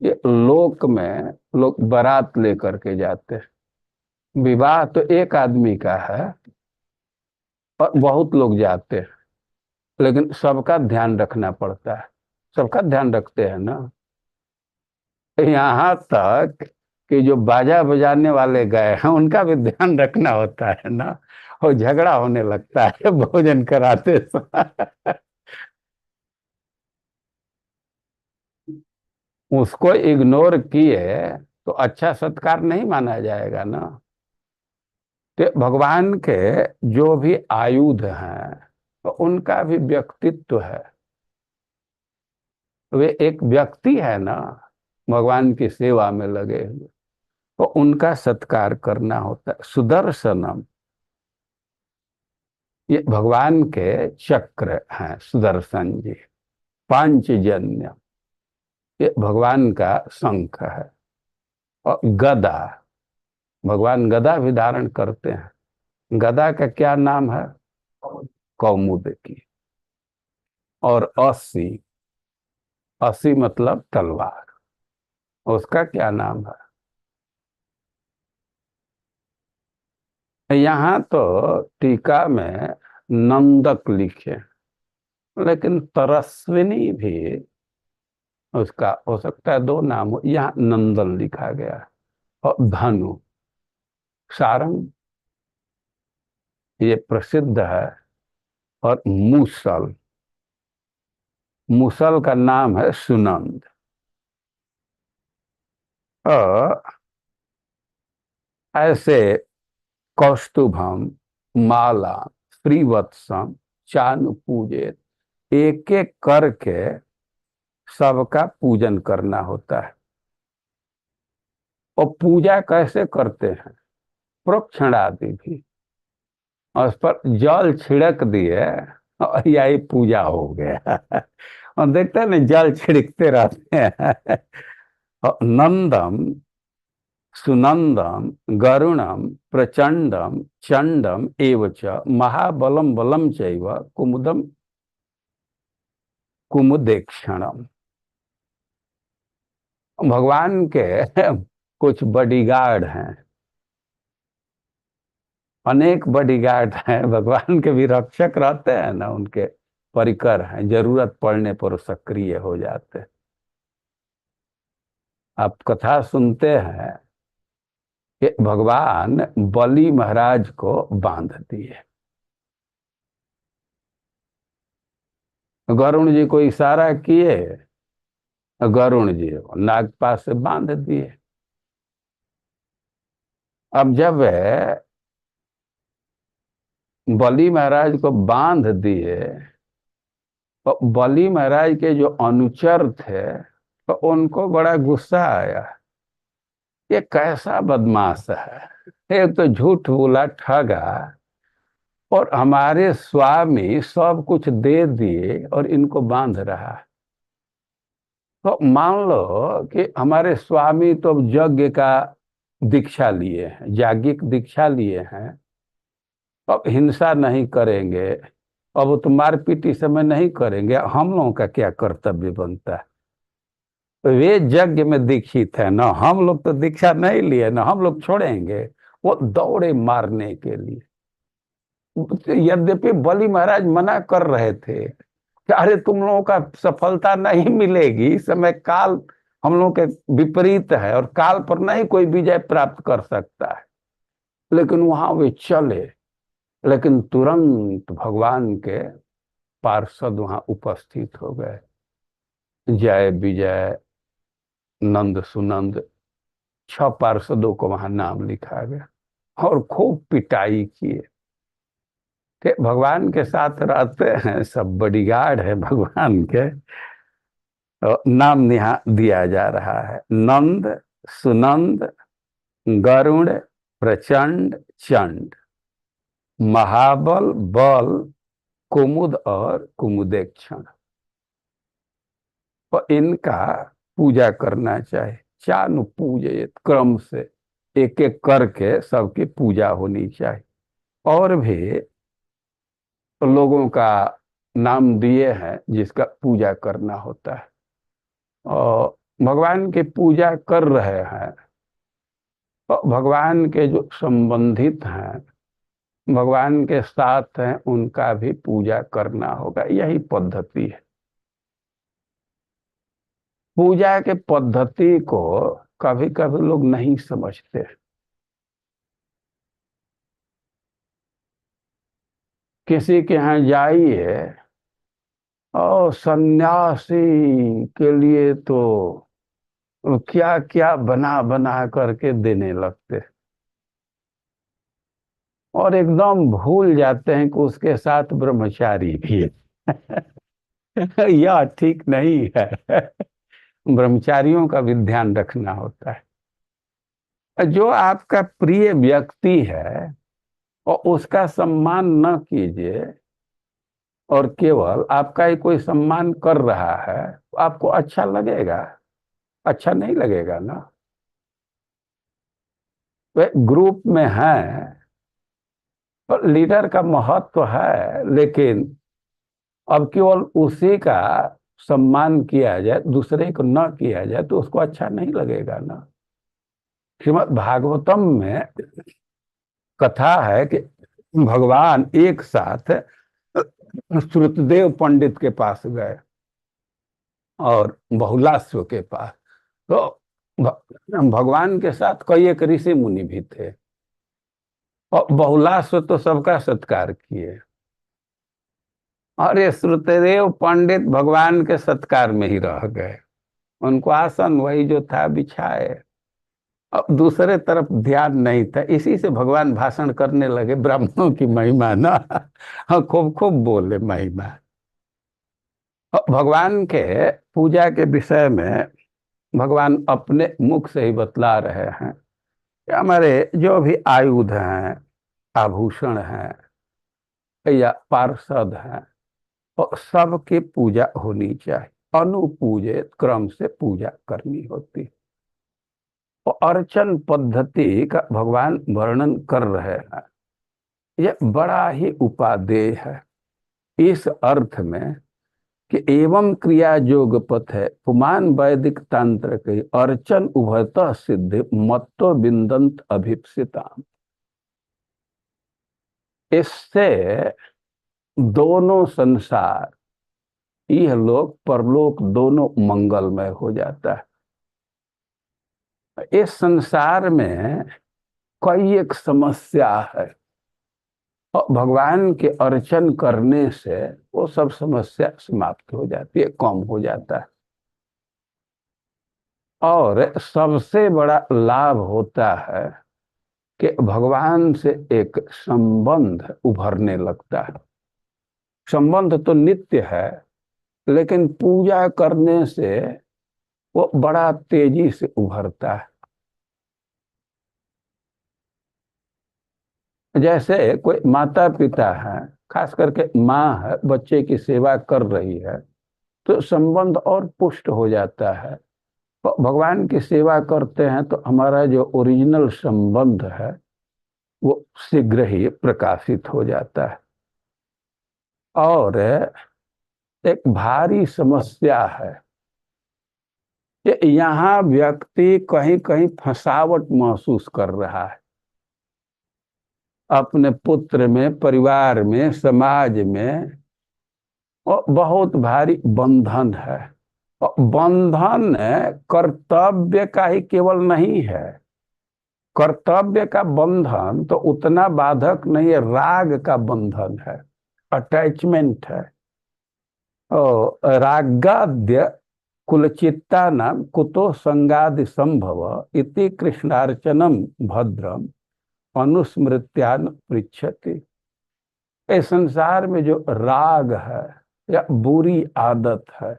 Speaker 1: ये लोक में लोग बारात लेकर के जाते हैं। विवाह तो एक आदमी का है और बहुत लोग जाते हैं, लेकिन सबका ध्यान रखना पड़ता है। सबका ध्यान रखते हैं ना। यहाँ तक कि जो बाजा बजाने वाले गए हैं उनका भी ध्यान रखना होता है ना। और झगड़ा होने लगता है भोजन कराते समय। उसको इग्नोर किए तो अच्छा सत्कार नहीं माना जाएगा ना। तो भगवान के जो भी आयुध हैं तो उनका भी व्यक्तित्व है। वे एक व्यक्ति है ना, भगवान की सेवा में लगे हुए, तो उनका सत्कार करना होता है। सुदर्शनम, ये भगवान के चक्र हैं सुदर्शन जी। पांचजन्य, ये भगवान का शंख है। और गदा, भगवान गदा भी धारण करते हैं। गदा का क्या नाम है? कौमुद की। और अस्सी, अस्सी मतलब तलवार, उसका क्या नाम है? यहाँ तो टीका में नंदक लिखे, लेकिन तरस्विनी भी उसका हो सकता है, दो नाम हो। यहाँ नंदन लिखा गया है। और धनु, सारंग, ये प्रसिद्ध है। और मूसल, मूसल का नाम है सुनंद। और ऐसे कौस्तुभम, माला, श्रीवत्सम, चानु पूजे, एक एक करके सबका पूजन करना होता है। और पूजा कैसे करते हैं? प्रोक्षणादि भी, और उस पर जल छिड़क दिए और यही पूजा हो गया। और देखते हैं ना, जल छिड़कते रहते हैं। और नंदम, सुनंदम, गरुणम, प्रचंडम, चंडम एवच महाबलम बलम चैव कुमुदम कुमुदेक्षणम। भगवान के कुछ बॉडीगार्ड हैं, अनेक बॉडीगार्ड हैं। भगवान के भी रक्षक रहते हैं ना, उनके परिकर हैं, जरूरत पड़ने पर सक्रिय हो जाते हैं। आप कथा सुनते हैं कि भगवान बलि महाराज को बांध दिए। गरुण जी को इशारा किए, गरुण जी को नागपाश से बांध दिए। अब जब बलि महाराज को बांध दिए तो बलि महाराज के जो अनुचर थे तो उनको बड़ा गुस्सा आया। ये कैसा बदमाश है, एक तो झूठ बोला, ठगा, और हमारे स्वामी सब कुछ दे दिए और इनको बांध रहा है। तो मान लो कि हमारे स्वामी तो यज्ञ का दीक्षा लिए हैं, याज्ञिक दीक्षा लिए हैं, अब हिंसा नहीं करेंगे, अब तो मारपीट इस समय नहीं करेंगे, हम लोगों का क्या कर्तव्य बनता है? वे यज्ञ में दीक्षित है ना, हम लोग तो दीक्षा नहीं लिए ना, हम लोग छोड़ेंगे? वो दौड़े मारने के लिए। यद्यपि बलि महाराज मना कर रहे थे कि अरे तुम लोगों का सफलता नहीं मिलेगी, इस समय काल हम लोगों के विपरीत है और काल पर नहीं कोई विजय प्राप्त कर सकता है, लेकिन वहां वे चले। लेकिन तुरंत भगवान के पार्षद वहां उपस्थित हो गए। जय विजय, नंद सुनंद, 6 पार्षदों को वहां नाम लिखा गया और खूब पिटाई किए। कि भगवान के साथ रहते हैं, सब बॉडीगार्ड है भगवान के। और नाम यहाँ दिया जा रहा है, नंद सुनंद गरुड़ प्रचंड चंड, महाबल बल कुमुद और कुमुदेक्षण। और इनका पूजा करना चाहिए। चानु पूजयेत, क्रम से एक एक करके सबकी पूजा होनी चाहिए। और भी लोगों का नाम दिए हैं जिसका पूजा करना होता है, और भगवान की पूजा कर रहे हैं, तो भगवान के जो संबंधित हैं, भगवान के साथ हैं, उनका भी पूजा करना होगा। यही पद्धति है। पूजा के पद्धति को कभी कभी लोग नहीं समझते। किसी के यहाँ जाइए और सन्यासी के लिए तो क्या क्या बना बना करके देने लगते, और एकदम भूल जाते हैं कि उसके साथ ब्रह्मचारी भी है। यह ठीक नहीं है। ब्रह्मचारियों का भी ध्यान रखना होता है। जो आपका प्रिय व्यक्ति है और उसका सम्मान न कीजिए, और केवल आपका ही कोई सम्मान कर रहा है, तो आपको अच्छा लगेगा? अच्छा नहीं लगेगा ना। वे ग्रुप में है, पर लीडर का महत्व है, लेकिन अब केवल उसी का सम्मान किया जाए, दूसरे को न किया जाए, तो उसको अच्छा नहीं लगेगा ना। श्रीमद् भागवतम में कथा है कि भगवान एक साथ श्रुतदेव पंडित के पास गए और बहुलाश्व के पास। तो भगवान के साथ कई एक ऋषि मुनि भी थे, और बहुलाश्व तो सबका सत्कार किए, और ये श्रुतदेव पंडित भगवान के सत्कार में ही रह गए। उनको आसन वही जो था बिछाए, अब दूसरे तरफ ध्यान नहीं था। इसी से भगवान भाषण करने लगे, ब्राह्मणों की महिमा ना। हाँ, खूब खूब बोले महिमा। भगवान के पूजा के विषय में भगवान अपने मुख से ही बतला रहे हैं कि हमारे जो भी आयुध हैं, आभूषण हैं या पार्षद हैं, और सबकी पूजा होनी चाहिए। अनुपूजित क्रम से पूजा करनी होती है। और अर्चन पद्धति का भगवान वर्णन कर रहे हैं। यह बड़ा ही उपादेय है इस अर्थ में कि एवं क्रिया जोग पथ है पुमान वैदिक तंत्र के अर्चन उभयतः सिद्धि मत्तो बिंदंत अभिप्सिता। इससे दोनों संसार, यह लोक परलोक, दोनों मंगलमय हो जाता है। इस संसार में कई एक समस्या है, और भगवान के अर्चन करने से वो सब समस्या समाप्त हो जाती है, कम हो जाता है। और सबसे बड़ा लाभ होता है कि भगवान से एक संबंध उभरने लगता है। संबंध तो नित्य है, लेकिन पूजा करने से वो बड़ा तेजी से उभरता है। जैसे कोई माता पिता है, खास करके माँ है, बच्चे की सेवा कर रही है, तो संबंध और पुष्ट हो जाता है। तो भगवान की सेवा करते हैं तो हमारा जो ओरिजिनल संबंध है वो शीघ्र ही प्रकाशित हो जाता है। और एक भारी समस्या है कि यहाँ व्यक्ति कहीं कहीं फंसावट महसूस कर रहा है, अपने पुत्र में, परिवार में, समाज में। और बहुत भारी बंधन है। और बंधन कर्तव्य का ही केवल नहीं है। कर्तव्य का बंधन तो उतना बाधक नहीं है, राग का बंधन है, अटैचमेंट है। और रागाद्य कुलचित्ता नाम कुतो संगादि संभव इति कृष्णार्चनम भद्रम अनुस्मृत्यान पृच्छति। इस संसार में जो राग है या बुरी आदत है,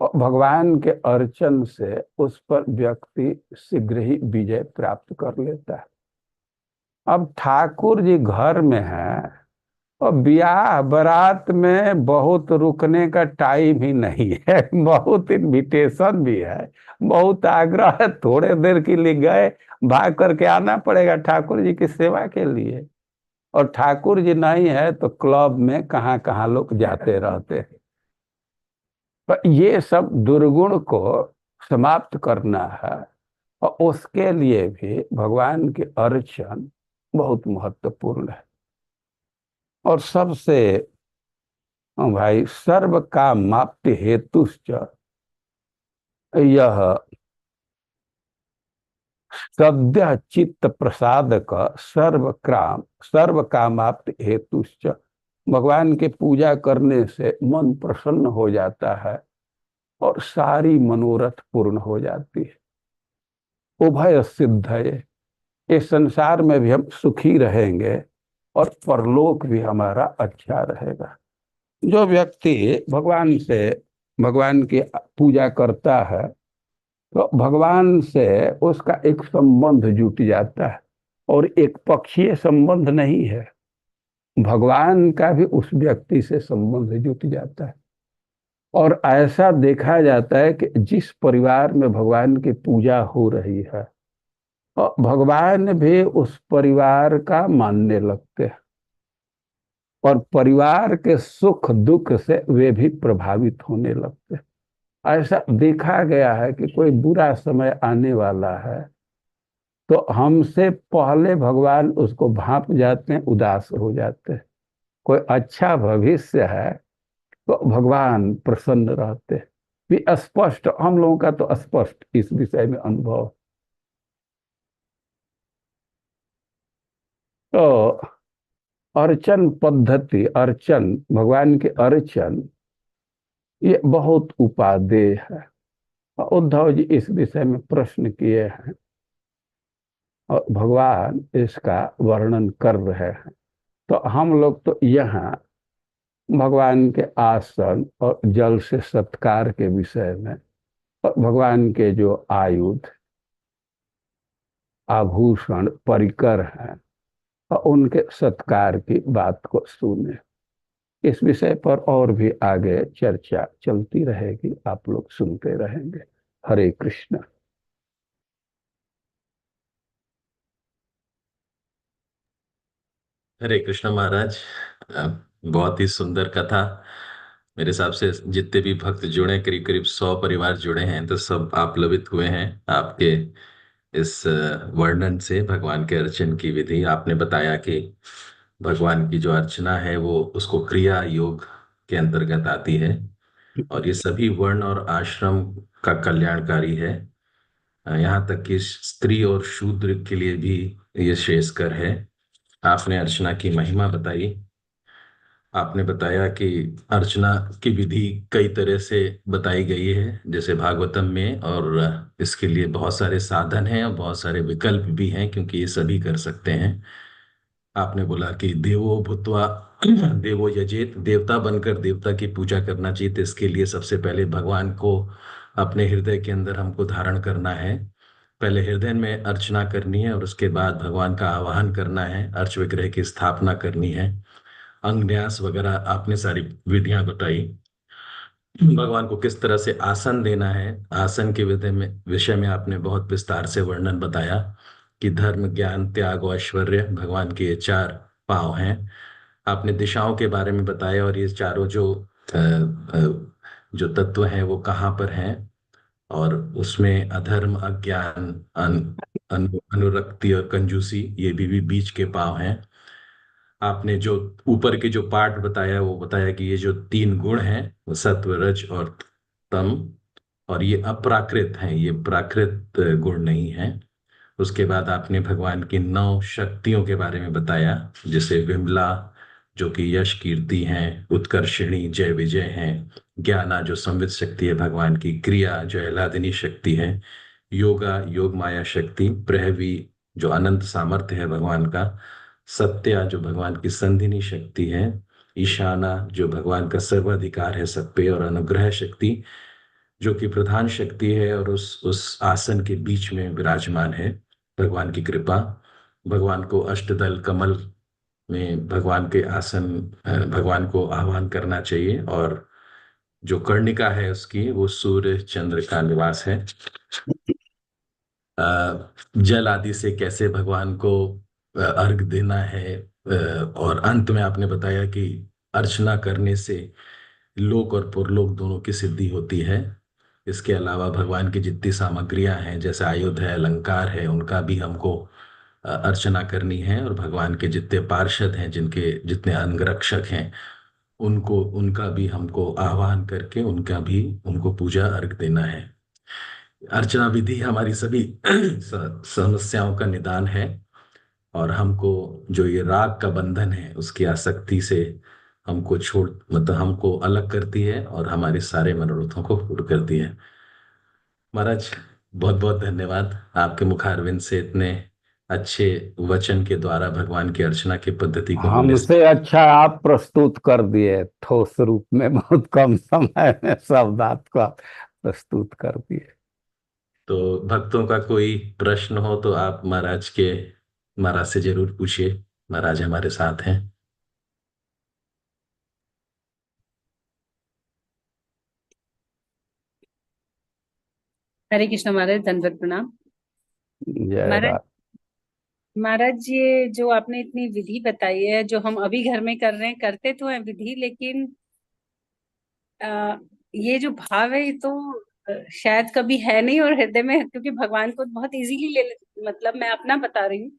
Speaker 1: और भगवान के अर्चन से उस पर व्यक्ति शीघ्र ही विजय प्राप्त कर लेता है। अब ठाकुर जी घर में हैं और ब्याह बारात में बहुत रुकने का टाइम ही नहीं है, बहुत इनविटेशन भी है, बहुत आग्रह है, थोड़े देर के लिए गए, भाग करके आना पड़ेगा ठाकुर जी की सेवा के लिए। और ठाकुर जी नहीं है तो क्लब में कहाँ कहाँ लोग जाते रहते हैं। तो ये सब दुर्गुण को समाप्त करना है, और उसके लिए भी भगवान के अर्चन बहुत महत्वपूर्ण है। और सबसे भाई सर्व कामाप्ति हेतुश्च यह सद्य चित्त प्रसाद का सर्व कामाप्ति हेतुश्च। भगवान की पूजा करने से मन प्रसन्न हो जाता है और सारी मनोरथ पूर्ण हो जाती है। उभय सिद्ध है, इस संसार में भी हम सुखी रहेंगे और परलोक भी हमारा अच्छा रहेगा। जो व्यक्ति भगवान की पूजा करता है तो भगवान से उसका एक संबंध जुट जाता है, और एक पक्षीय संबंध नहीं है, भगवान का भी उस व्यक्ति से संबंध जुट जाता है। और ऐसा देखा जाता है कि जिस परिवार में भगवान की पूजा हो रही है, और भगवान भी उस परिवार का मानने लगते हैं, और परिवार के सुख दुख से वे भी प्रभावित होने लगते हैं। ऐसा देखा गया है कि कोई बुरा समय आने वाला है तो हमसे पहले भगवान उसको भांप जाते हैं, उदास हो जाते हैं। कोई अच्छा भविष्य है तो भगवान प्रसन्न रहते हैं। भी स्पष्ट, हम लोगों का तो स्पष्ट इस विषय में अनुभव। तो अर्चन पद्धति, अर्चन, भगवान के अर्चन, ये बहुत उपादेय है। उद्धव जी इस विषय में प्रश्न किए हैं और भगवान इसका वर्णन कर रहे हैं। तो हम लोग तो यहाँ भगवान के आसन और जल से सत्कार के विषय में, और भगवान के जो आयुध, आभूषण, परिकर हैं, और उनके सत्कार की बात को सुने। इस विषय पर और भी आगे चर्चा चलती रहेगी, आप लोग सुनते रहेंगे। हरे कृष्ण।
Speaker 2: हरे कृष्ण महाराज। बहुत ही सुंदर कथा। मेरे हिसाब से जितने भी भक्त जुड़े, करीब करीब 100 परिवार जुड़े हैं, तो सब आप्लवित हुए हैं आपके इस वर्णन से। भगवान के अर्चन की विधि आपने बताया कि भगवान की जो अर्चना है वो उसको क्रिया योग के अंतर्गत आती है, और ये सभी वर्ण और आश्रम का कल्याणकारी है। यहाँ तक कि स्त्री और शूद्र के लिए भी ये श्रेयस्कर है। आपने अर्चना की महिमा बताई। आपने बताया कि अर्चना की विधि कई तरह से बताई गई है, जैसे भागवतम में, और इसके लिए बहुत सारे साधन हैं और बहुत सारे विकल्प भी हैं, क्योंकि ये सभी कर सकते हैं। आपने बोला कि देवो भूत्वा देवो यजेत, देवता बनकर देवता की पूजा करना चाहिए। तो इसके लिए सबसे पहले भगवान को अपने हृदय के अंदर हमको धारण करना है। पहले हृदय में अर्चना करनी है और उसके बाद भगवान का आवाहन करना है, अर्च विग्रह की स्थापना करनी है। अंग न्यास वगैरह आपने सारी विधियां बताई। भगवान को किस तरह से आसन देना है, आसन के विषय में आपने बहुत विस्तार से वर्णन बताया कि धर्म, ज्ञान, त्याग और ऐश्वर्य भगवान के ये चार पांव हैं। आपने दिशाओं के बारे में बताया, और ये चारों जो तत्व हैं वो कहाँ पर हैं, और उसमें अधर्म, अज्ञान, अनुरक्ति और कंजूसी, ये भी बीच के पांव हैं। आपने जो ऊपर के जो पार्ट बताया वो बताया कि ये जो तीन गुण हैं, वो सत्व, रज और तम, और ये अपराकृत हैं, ये प्राकृत गुण नहीं हैं। उसके बाद आपने भगवान की 9 शक्तियों के बारे में बताया, जैसे विमला जो कि यश कीर्ति हैं, उत्कर्षिणी जय विजय हैं, ज्ञाना जो संवित शक्ति है भगवान की, क्रिया जो आह्लादिनी शक्ति है, योगा योग माया शक्ति, प्रहवी जो अनंत सामर्थ्य है भगवान का, सत्या जो भगवान की संधिनी शक्ति है, ईशाना जो भगवान का सर्वाधिकार है सब पे, और अनुग्रह शक्ति जो कि प्रधान शक्ति है और उस आसन के बीच में विराजमान है, भगवान की कृपा। भगवान को अष्टदल कमल में भगवान के आसन, भगवान को आह्वान करना चाहिए, और जो कर्णिका है उसकी, वो सूर्य चंद्र का निवास है। जल आदि से कैसे भगवान को अर्घ देना है, और अंत में आपने बताया कि अर्चना करने से लोक और परलोक दोनों की सिद्धि होती है। इसके अलावा भगवान की जितनी सामग्रियां हैं, जैसे आयुध है, अलंकार है, उनका भी हमको अर्चना करनी है, और भगवान के जितने पार्षद हैं, जिनके जितने अंगरक्षक हैं, उनको उनका भी हमको आह्वान करके उनका भी उनको पूजा अर्घ देना है। अर्चना विधि हमारी सभी समस्याओं का निदान है, और हमको जो ये राग का बंधन है उसकी आसक्ति से हमको छोड़, मतलब हमको अलग करती है, और हमारे सारे मनोरथों को पूर्ण करती है। महाराज, बहुत बहुत धन्यवाद। आपके मुखारविंद से इतने अच्छे वचन के द्वारा भगवान की अर्चना की पद्धति को हमने,
Speaker 1: हमसे अच्छा आप प्रस्तुत कर दिए, ठोस रूप में, बहुत कम समय में शब्दार्थ को आप प्रस्तुत कर दिए।
Speaker 2: तो भक्तों का कोई प्रश्न हो तो आप महाराज से जरूर पूछिए। महाराज हमारे साथ हैं।
Speaker 3: हरे कृष्ण महाराज, दंडवत प्रणाम।
Speaker 1: जय
Speaker 3: महाराज,
Speaker 1: राम।
Speaker 3: महाराज ये जो आपने इतनी विधि बताई है, जो हम अभी घर में कर रहे हैं, करते तो हैं विधि, लेकिन आ, ये जो भाव है ये तो शायद कभी है नहीं और हृदय में, क्योंकि भगवान को बहुत इजीली मतलब मैं अपना बता रही हूँ,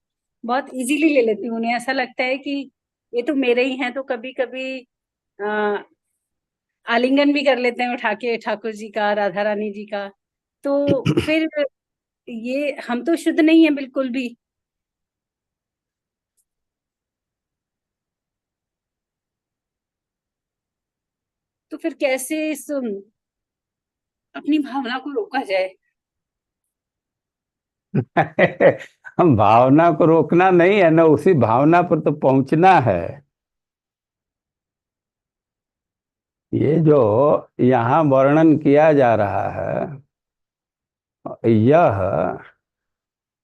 Speaker 3: बहुत इजीली ले लेती हूँ। उन्हें ऐसा लगता है कि ये तो मेरे ही हैं, तो कभी कभी आ, आलिंगन भी कर लेते हैं उठा के ठाकुर जी का, राधा रानी जी का। तो फिर ये हम तो शुद्ध नहीं है बिल्कुल भी। तो फिर कैसे इस अपनी भावना को रोका जाए?
Speaker 1: हम भावना को रोकना नहीं है ना, उसी भावना पर तो पहुंचना है। ये जो यहाँ वर्णन किया जा रहा है, यह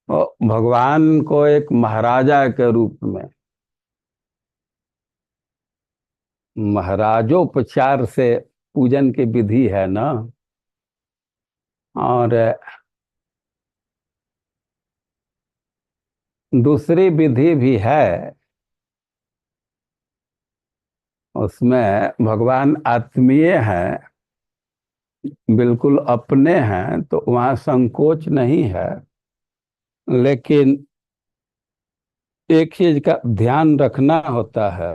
Speaker 1: भगवान को एक महाराजा के रूप में, महाराजोपचार से पूजन की विधि है ना। और दूसरी विधि भी है, उसमें भगवान आत्मीय हैं, बिल्कुल अपने हैं, तो वहाँ संकोच नहीं है। लेकिन एक चीज का ध्यान रखना होता है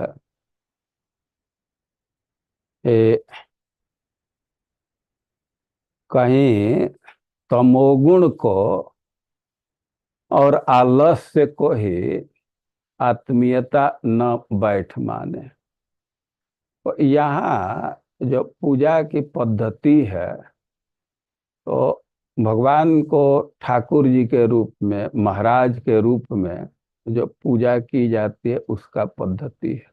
Speaker 1: कि कहीं तमोगुण को और आलस्य को ही आत्मीयता न बैठ माने। तो यहाँ जो पूजा की पद्धति है, तो भगवान को ठाकुर जी के रूप में, महाराज के रूप में जो पूजा की जाती है उसका पद्धति है।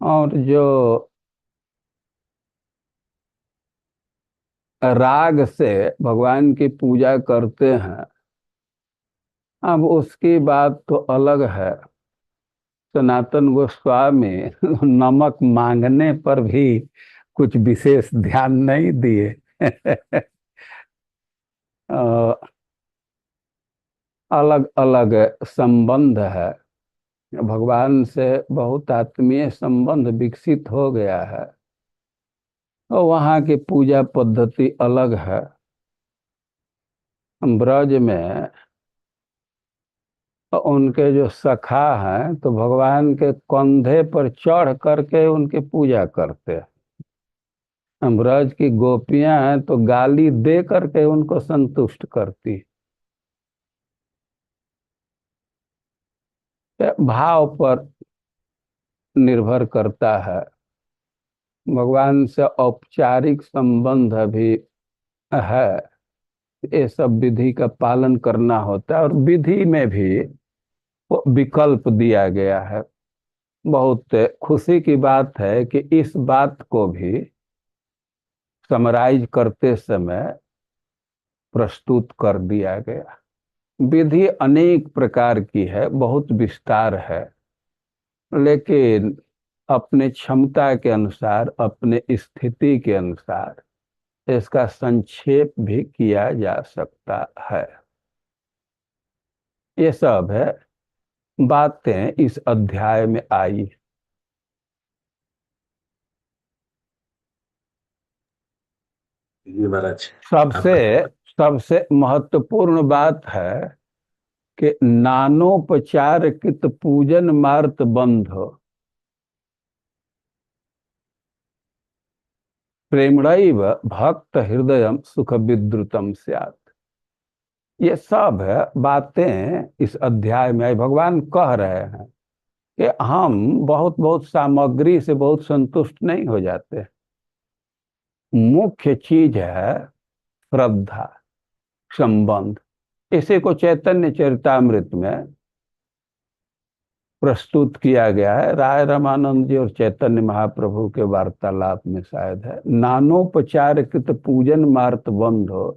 Speaker 1: और जो राग से भगवान की पूजा करते हैं, अब उसकी बात तो अलग है। सनातन गोस्वामी नमक मांगने पर भी कुछ विशेष ध्यान नहीं दिए। अलग अलग संबंध है, भगवान से बहुत आत्मीय संबंध विकसित हो गया है, और वहाँ की पूजा पद्धति अलग है। ब्रज में उनके जो सखा हैं तो भगवान के कंधे पर चढ़ करके उनकी पूजा करते हैं। ब्रज की गोपियां हैं तो गाली दे करके उनको संतुष्ट करती। भाव पर निर्भर करता है। भगवान से औपचारिक संबंध भी है, ये सब विधि का पालन करना होता है, और विधि में भी वो विकल्प दिया गया है। बहुत खुशी की बात है कि इस बात को भी समराइज करते समय प्रस्तुत कर दिया गया। विधि अनेक प्रकार की है, बहुत विस्तार है, लेकिन अपने क्षमता के अनुसार, अपने स्थिति के अनुसार इसका संक्षेप भी किया जा सकता है। ये सब है बातें इस अध्याय में आई।
Speaker 2: जी महाराज।
Speaker 1: सबसे सबसे महत्वपूर्ण बात है कि नानोपचार कित पूजन मार्त बंध प्रेमणैव भक्त हृदय सुख विद्रुतम स्यात्। ये सब है बातें इस अध्याय में भगवान कह रहे हैं कि हम बहुत बहुत सामग्री से बहुत संतुष्ट नहीं हो जाते। मुख्य चीज है श्रद्धा, संबंध। इसी को चैतन्य चरितामृत में प्रस्तुत किया गया है। राय रामानंद जी और चैतन्य महाप्रभु के वार्तालाप में शायद है। नानोपचार कृत पूजन मार्त बंधो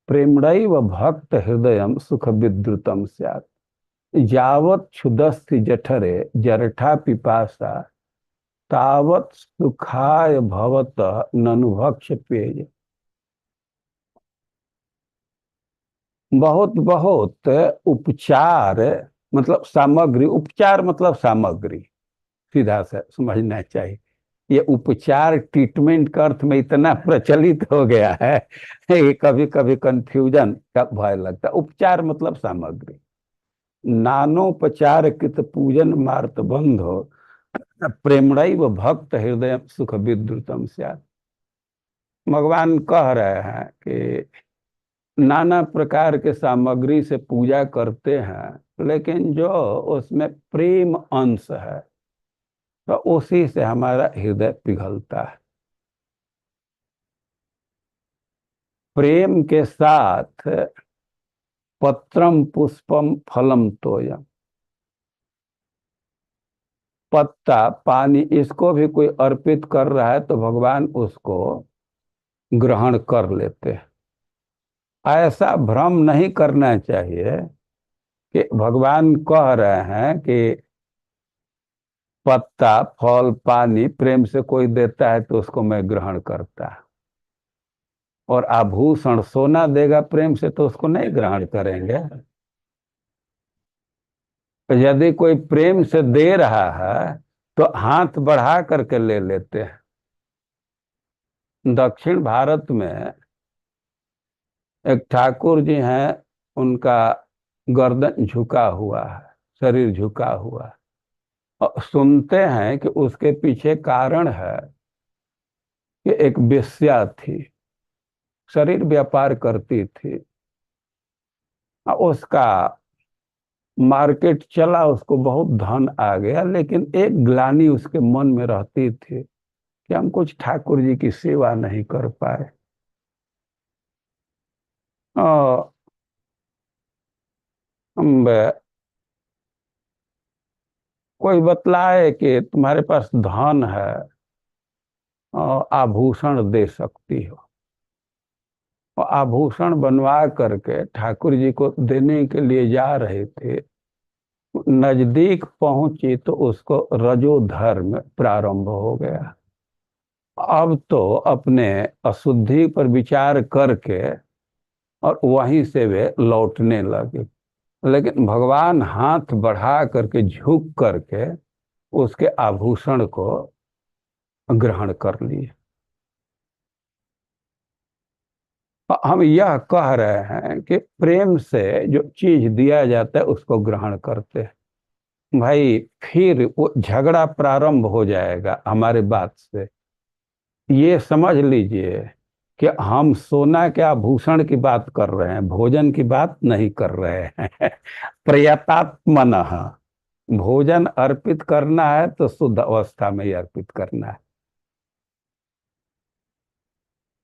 Speaker 1: प्रेमणैव भक्त हृदय सुख विद्रुतम स्यात्। यावत् क्षुदस्ति जठरे जरठा पिपासा तावत् सुखाय भवत ननुभक्ष पेय। बहुत बहुत उपचार मतलब सामग्री, उपचार मतलब सामग्री, सीधा से समझना चाहिए। ये उपचार ट्रीटमेंट का अर्थ में इतना प्रचलित हो गया है कि कभी कभी कंफ्यूजन का भय लगता है। उपचार मतलब सामग्री। नानोपचार कृत पूजन मार्त बंधो प्रेमणैव भक्त हृदय सुख विद्रुतम स्यात्। भगवान कह रहे हैं कि नाना प्रकार के सामग्री से पूजा करते हैं, लेकिन जो उसमें प्रेम अंश है तो उसी से हमारा हृदय पिघलता है। प्रेम के साथ पत्रम पुष्पम फलम तोयम, पत्ता पानी इसको भी कोई अर्पित कर रहा है तो भगवान उसको ग्रहण कर लेते हैं। ऐसा भ्रम नहीं करना चाहिए कि भगवान कह रहे हैं कि पत्ता फल पानी प्रेम से कोई देता है तो उसको मैं ग्रहण करता, और आभूषण सोना देगा प्रेम से तो उसको नहीं ग्रहण करेंगे। तो यदि कोई प्रेम से दे रहा है तो हाथ बढ़ा करके ले लेते हैं। दक्षिण भारत में एक ठाकुर जी हैं, उनका गर्दन झुका हुआ है, शरीर झुका हुआ है, और सुनते हैं कि उसके पीछे कारण है कि एक वेश्या थी, शरीर व्यापार करती थी, उसका मार्केट चला, उसको बहुत धन आ गया, लेकिन एक ग्लानि उसके मन में रहती थी कि हम कुछ ठाकुर जी की सेवा नहीं कर पाए। हम कोई बतलाए कि तुम्हारे पास धन है, आभूषण दे सकती हो, और आभूषण बनवा करके ठाकुर जी को देने के लिए जा रहे थे। नजदीक पहुंची तो उसको रजो धर्म प्रारंभ हो गया, अब तो अपने अशुद्धि पर विचार करके और वहीं से वे लौटने लगे। लेकिन भगवान हाथ बढ़ा करके झुक करके उसके आभूषण को ग्रहण कर लिए। हम यह कह रहे हैं कि प्रेम से जो चीज दिया जाता है उसको ग्रहण करते हैं। भाई फिर वो झगड़ा प्रारंभ हो जाएगा हमारे बात से। ये समझ लीजिए कि हम सोना के आभूषण की बात कर रहे हैं, भोजन की बात नहीं कर रहे हैं। प्रयतात्मनः भोजन अर्पित करना है तो शुद्ध अवस्था में ही अर्पित करना है।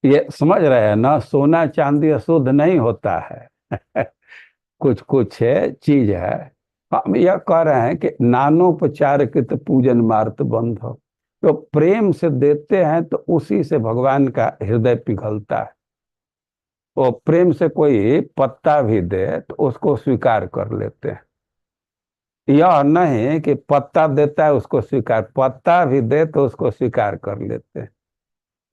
Speaker 1: ये समझ रहे हैं ना, सोना चांदी अशुद्ध नहीं होता है। कुछ कुछ है चीज है। हम यह कह रहे हैं कि नानोपचारित पूजन मार्त बंध हो। तो प्रेम से देते हैं तो उसी से भगवान का हृदय पिघलता है। वो प्रेम से कोई पत्ता भी दे तो उसको स्वीकार कर लेते हैं। यह नहीं कि पत्ता देता है उसको स्वीकार, पत्ता भी दे तो उसको स्वीकार कर लेते हैं।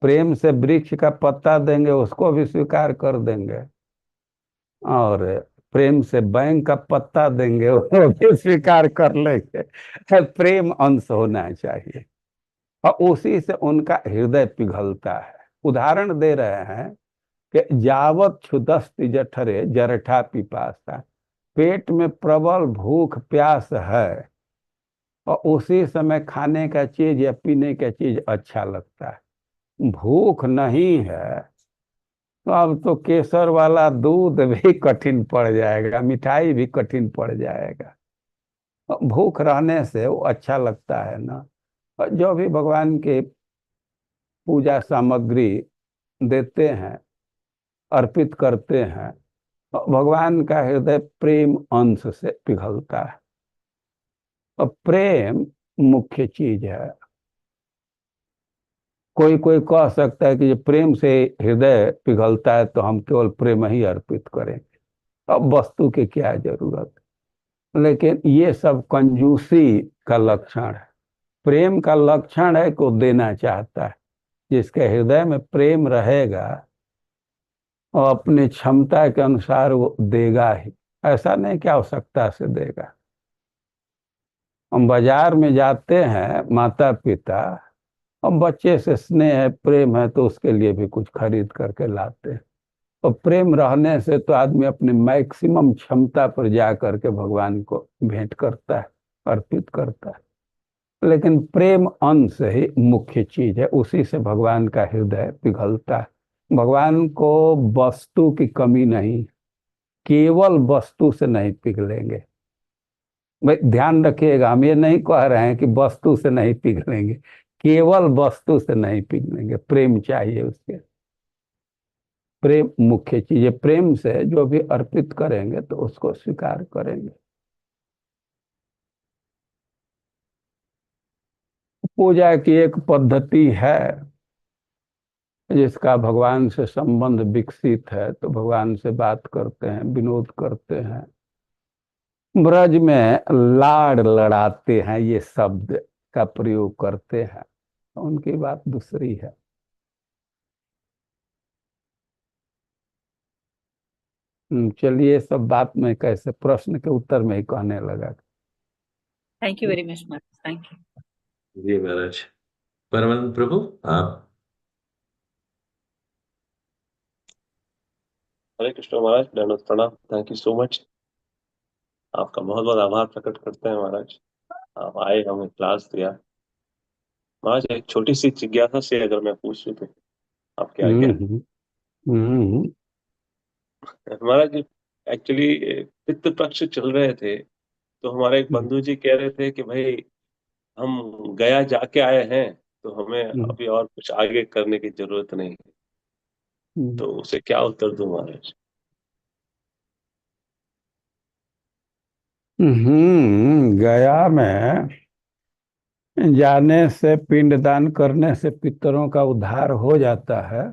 Speaker 1: प्रेम से वृक्ष का पत्ता देंगे उसको भी स्वीकार कर देंगे, और प्रेम से बैंक का पत्ता देंगे वो भी स्वीकार कर लेंगे। प्रेम अंश होना चाहिए और उसी से उनका हृदय पिघलता है। उदाहरण दे रहे हैं कि जावत क्षुधस्ति जठरे जरठा पिपासा, पेट में प्रबल भूख प्यास है और उसी समय खाने का चीज या पीने का चीज अच्छा लगता है। भूख नहीं है तो अब तो केसर वाला दूध भी कठिन पड़ जाएगा, मिठाई भी कठिन पड़ जाएगा। भूख रहने से वो अच्छा लगता है ना। और जो भी भगवान के पूजा सामग्री देते हैं, अर्पित करते हैं, भगवान का हृदय प्रेम अंश से पिघलता है। और प्रेम मुख्य चीज है। कोई कोई कह सकता है कि ये प्रेम से हृदय पिघलता है तो हम केवल प्रेम ही अर्पित करेंगे, अब वस्तु की क्या जरूरत है। लेकिन ये सब कंजूसी का लक्षण है। प्रेम का लक्षण है कि वो देना चाहता है। जिसके हृदय में प्रेम रहेगा और अपनी क्षमता के अनुसार वो देगा ही, ऐसा नहीं कि आवश्यकता से देगा। हम बाजार में जाते हैं, माता पिता और बच्चे से स्नेह है प्रेम है तो उसके लिए भी कुछ खरीद करके लाते हैं। और प्रेम रहने से तो आदमी अपनी मैक्सिमम क्षमता पर जा करके भगवान को भेंट करता है, अर्पित करता है। लेकिन प्रेम अंश ही मुख्य चीज है, उसी से भगवान का हृदय पिघलता है। भगवान को वस्तु की कमी नहीं, केवल वस्तु से नहीं पिघलेंगे। भाई ध्यान रखिएगा, हम ये नहीं कह रहे हैं कि वस्तु से नहीं पिघलेंगे, केवल वस्तु से नहीं पिघलेंगे, प्रेम चाहिए उसके। प्रेम मुख्य चीज है। प्रेम से जो भी अर्पित करेंगे तो उसको स्वीकार करेंगे। पूजा की एक पद्धति है जिसका भगवान से संबंध विकसित है, तो भगवान से बात करते हैं, विनोद करते हैं। ब्रज में लाड़ लड़ाते हैं, ये शब्द का प्रयोग करते हैं, उनकी बात दूसरी है। चलिए, सब बात में कैसे प्रश्न के उत्तर में ही कहने लगा।
Speaker 3: Thank you very much Maharaj, thank you.
Speaker 2: जी महाराज। परमानंद प्रभु, आप।
Speaker 4: हरे कृष्ण महाराज, दंडवत प्रणाम। Thank you so much. आपका बहुत बहुत आभार प्रकट करते हैं महाराज। आप आए, हमें क्लास दिया। महाराज एक छोटी सी जिज्ञासा से अगर मैं पूछूं तो आपकी आज्ञा।
Speaker 1: हम्म हम्म
Speaker 4: महाराज एक्चुअली पितृ पक्ष चल रहे थे, तो हमारे एक
Speaker 1: हम्म
Speaker 4: बंधु जी कह रहे थे कि भाई हम गया जाके आए हैं, तो हमें
Speaker 1: हम्म
Speaker 4: अभी और कुछ आगे करने की जरूरत नहीं है। तो उसे क्या उत्तर दूं महाराज?
Speaker 1: गया में जाने से, पिंडदान करने से पितरों का उद्धार हो जाता है।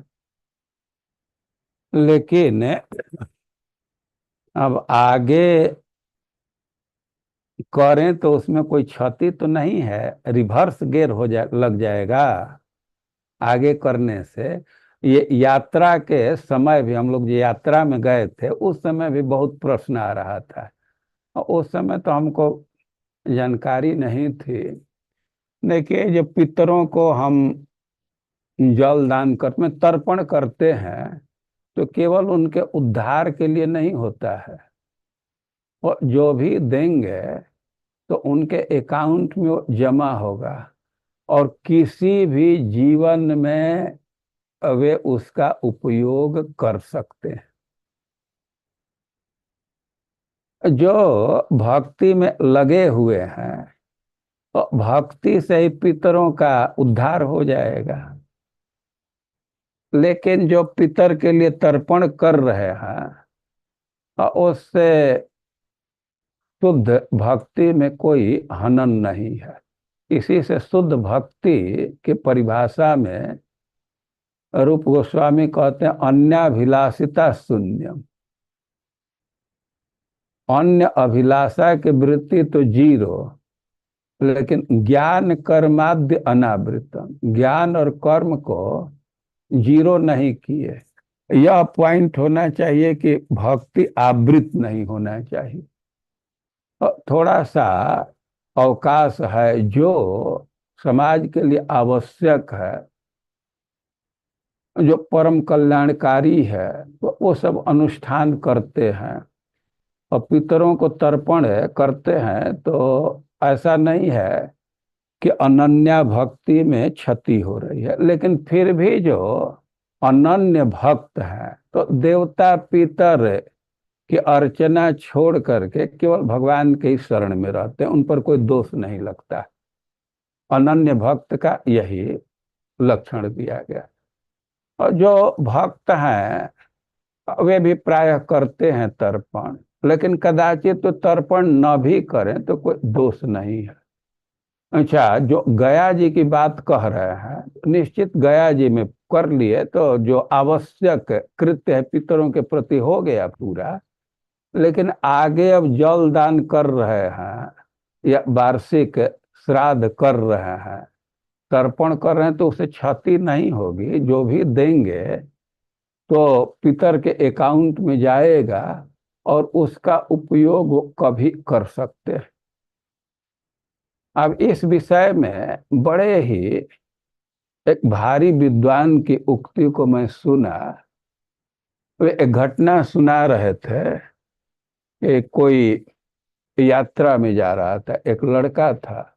Speaker 1: लेकिन अब आगे करें तो उसमें कोई क्षति तो नहीं है, रिवर्स गेयर लग जाएगा। आगे करने से, ये यात्रा के समय भी, हम लोग जो यात्रा में गए थे उस समय भी बहुत प्रश्न आ रहा था। और उस समय तो हमको जानकारी नहीं थी। देखिए, जब पितरों को हम जल दान कर में तर्पण करते हैं तो केवल उनके उद्धार के लिए नहीं होता है। और जो भी देंगे तो उनके अकाउंट में वो जमा होगा, और किसी भी जीवन में वे उसका उपयोग कर सकते हैं। जो भक्ति में लगे हुए हैं तो भक्ति से ही पितरों का उद्धार हो जाएगा। लेकिन जो पितर के लिए तर्पण कर रहे हैं उससे शुद्ध भक्ति में कोई हनन नहीं है। इसी से शुद्ध भक्ति की परिभाषा में रूप गोस्वामी कहते हैं अन्याभिलाषिता शून्यम। अन्य अभिलाषा की वृत्ति तो जीरो, लेकिन ज्ञान कर्माद्य अनावृतम, ज्ञान और कर्म को जीरो नहीं किए। यह पॉइंट होना चाहिए कि भक्ति आवृत नहीं होना चाहिए। थोड़ा सा अवकाश है जो समाज के लिए आवश्यक है, जो परम कल्याणकारी है, वो सब अनुष्ठान करते हैं और पितरों को तर्पण करते हैं। तो ऐसा नहीं है कि अनन्या भक्ति में क्षति हो रही है, लेकिन फिर भी जो अनन्य भक्त है तो देवता पितर की अर्चना छोड़ करके केवल भगवान के ही शरण में रहते हैं, उन पर कोई दोष नहीं लगता। अनन्य भक्त का यही लक्षण दिया गया। और जो भक्त हैं वे भी प्रायः करते हैं तर्पण, लेकिन कदाचित तो तर्पण न भी करें तो कोई दोष नहीं है। अच्छा, जो गया जी की बात कह रहे हैं, निश्चित गया जी में कर लिए तो जो आवश्यक कृत्य है पितरों के प्रति हो गया पूरा। लेकिन आगे अब जल दान कर रहे हैं या वार्षिक श्राद्ध कर रहे हैं, तर्पण कर रहे हैं, तो उसे क्षति नहीं होगी। जो भी देंगे तो पितर के अकाउंट में जाएगा और उसका उपयोग वो कभी कर सकते हैं। अब इस विषय में बड़े ही एक भारी विद्वान की उक्ति को मैं सुना। वे एक घटना सुना रहे थे कि कोई यात्रा में जा रहा था, एक लड़का था,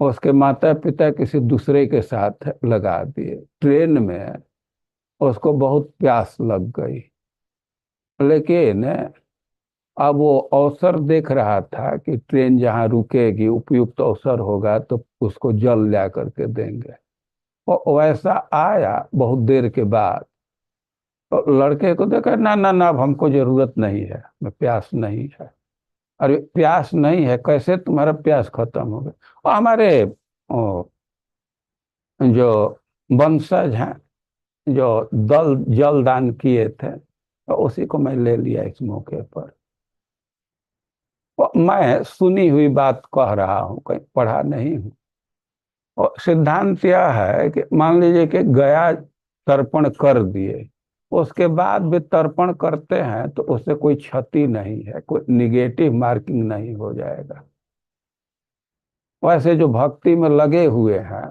Speaker 1: उसके माता पिता किसी दूसरे के साथ लगा दिए। ट्रेन में उसको बहुत प्यास लग गई, लेकिन अब वो अवसर देख रहा था कि ट्रेन जहाँ रुकेगी उपयुक्त अवसर होगा तो उसको जल ला करके देंगे। और वैसा आया बहुत देर के बाद, तो लड़के को देखा, ना ना ना, अब हमको जरूरत नहीं है, मैं प्यास नहीं है। अरे प्यास नहीं है, कैसे तुम्हारा प्यास खत्म हो गया? और हमारे जो वंशज हैं जो जल दान किए थे, तो उसी को मैं ले लिया इस मौके पर। मैं सुनी हुई बात कह रहा हूँ, कहीं पढ़ा नहीं हूँ। और सिद्धांत यह है कि मान लीजिए कि गया तर्पण कर दिए, उसके बाद भी तर्पण करते हैं तो उससे कोई क्षति नहीं है, कोई निगेटिव मार्किंग नहीं हो जाएगा। वैसे जो भक्ति में लगे हुए हैं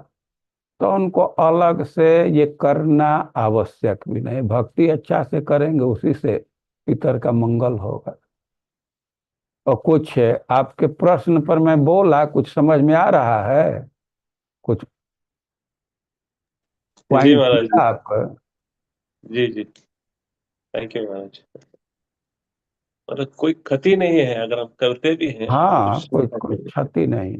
Speaker 1: तो उनको अलग से ये करना आवश्यक भी नहीं। भक्ति अच्छा से करेंगे, उसी से पितर का मंगल होगा। और कुछ आपके प्रश्न पर मैं बोला, कुछ समझ में आ रहा है? कुछ
Speaker 4: जी
Speaker 1: पॉइंट
Speaker 4: महाराज जी।
Speaker 1: किया आप?
Speaker 4: जी जी, थैंक यू महाराज। मतलब कोई क्षति नहीं है अगर हम करते भी हैं तो
Speaker 1: हाँ,
Speaker 4: उससे
Speaker 1: कोई
Speaker 4: क्षति
Speaker 1: कोई
Speaker 4: नहीं।
Speaker 1: क्षति नहीं।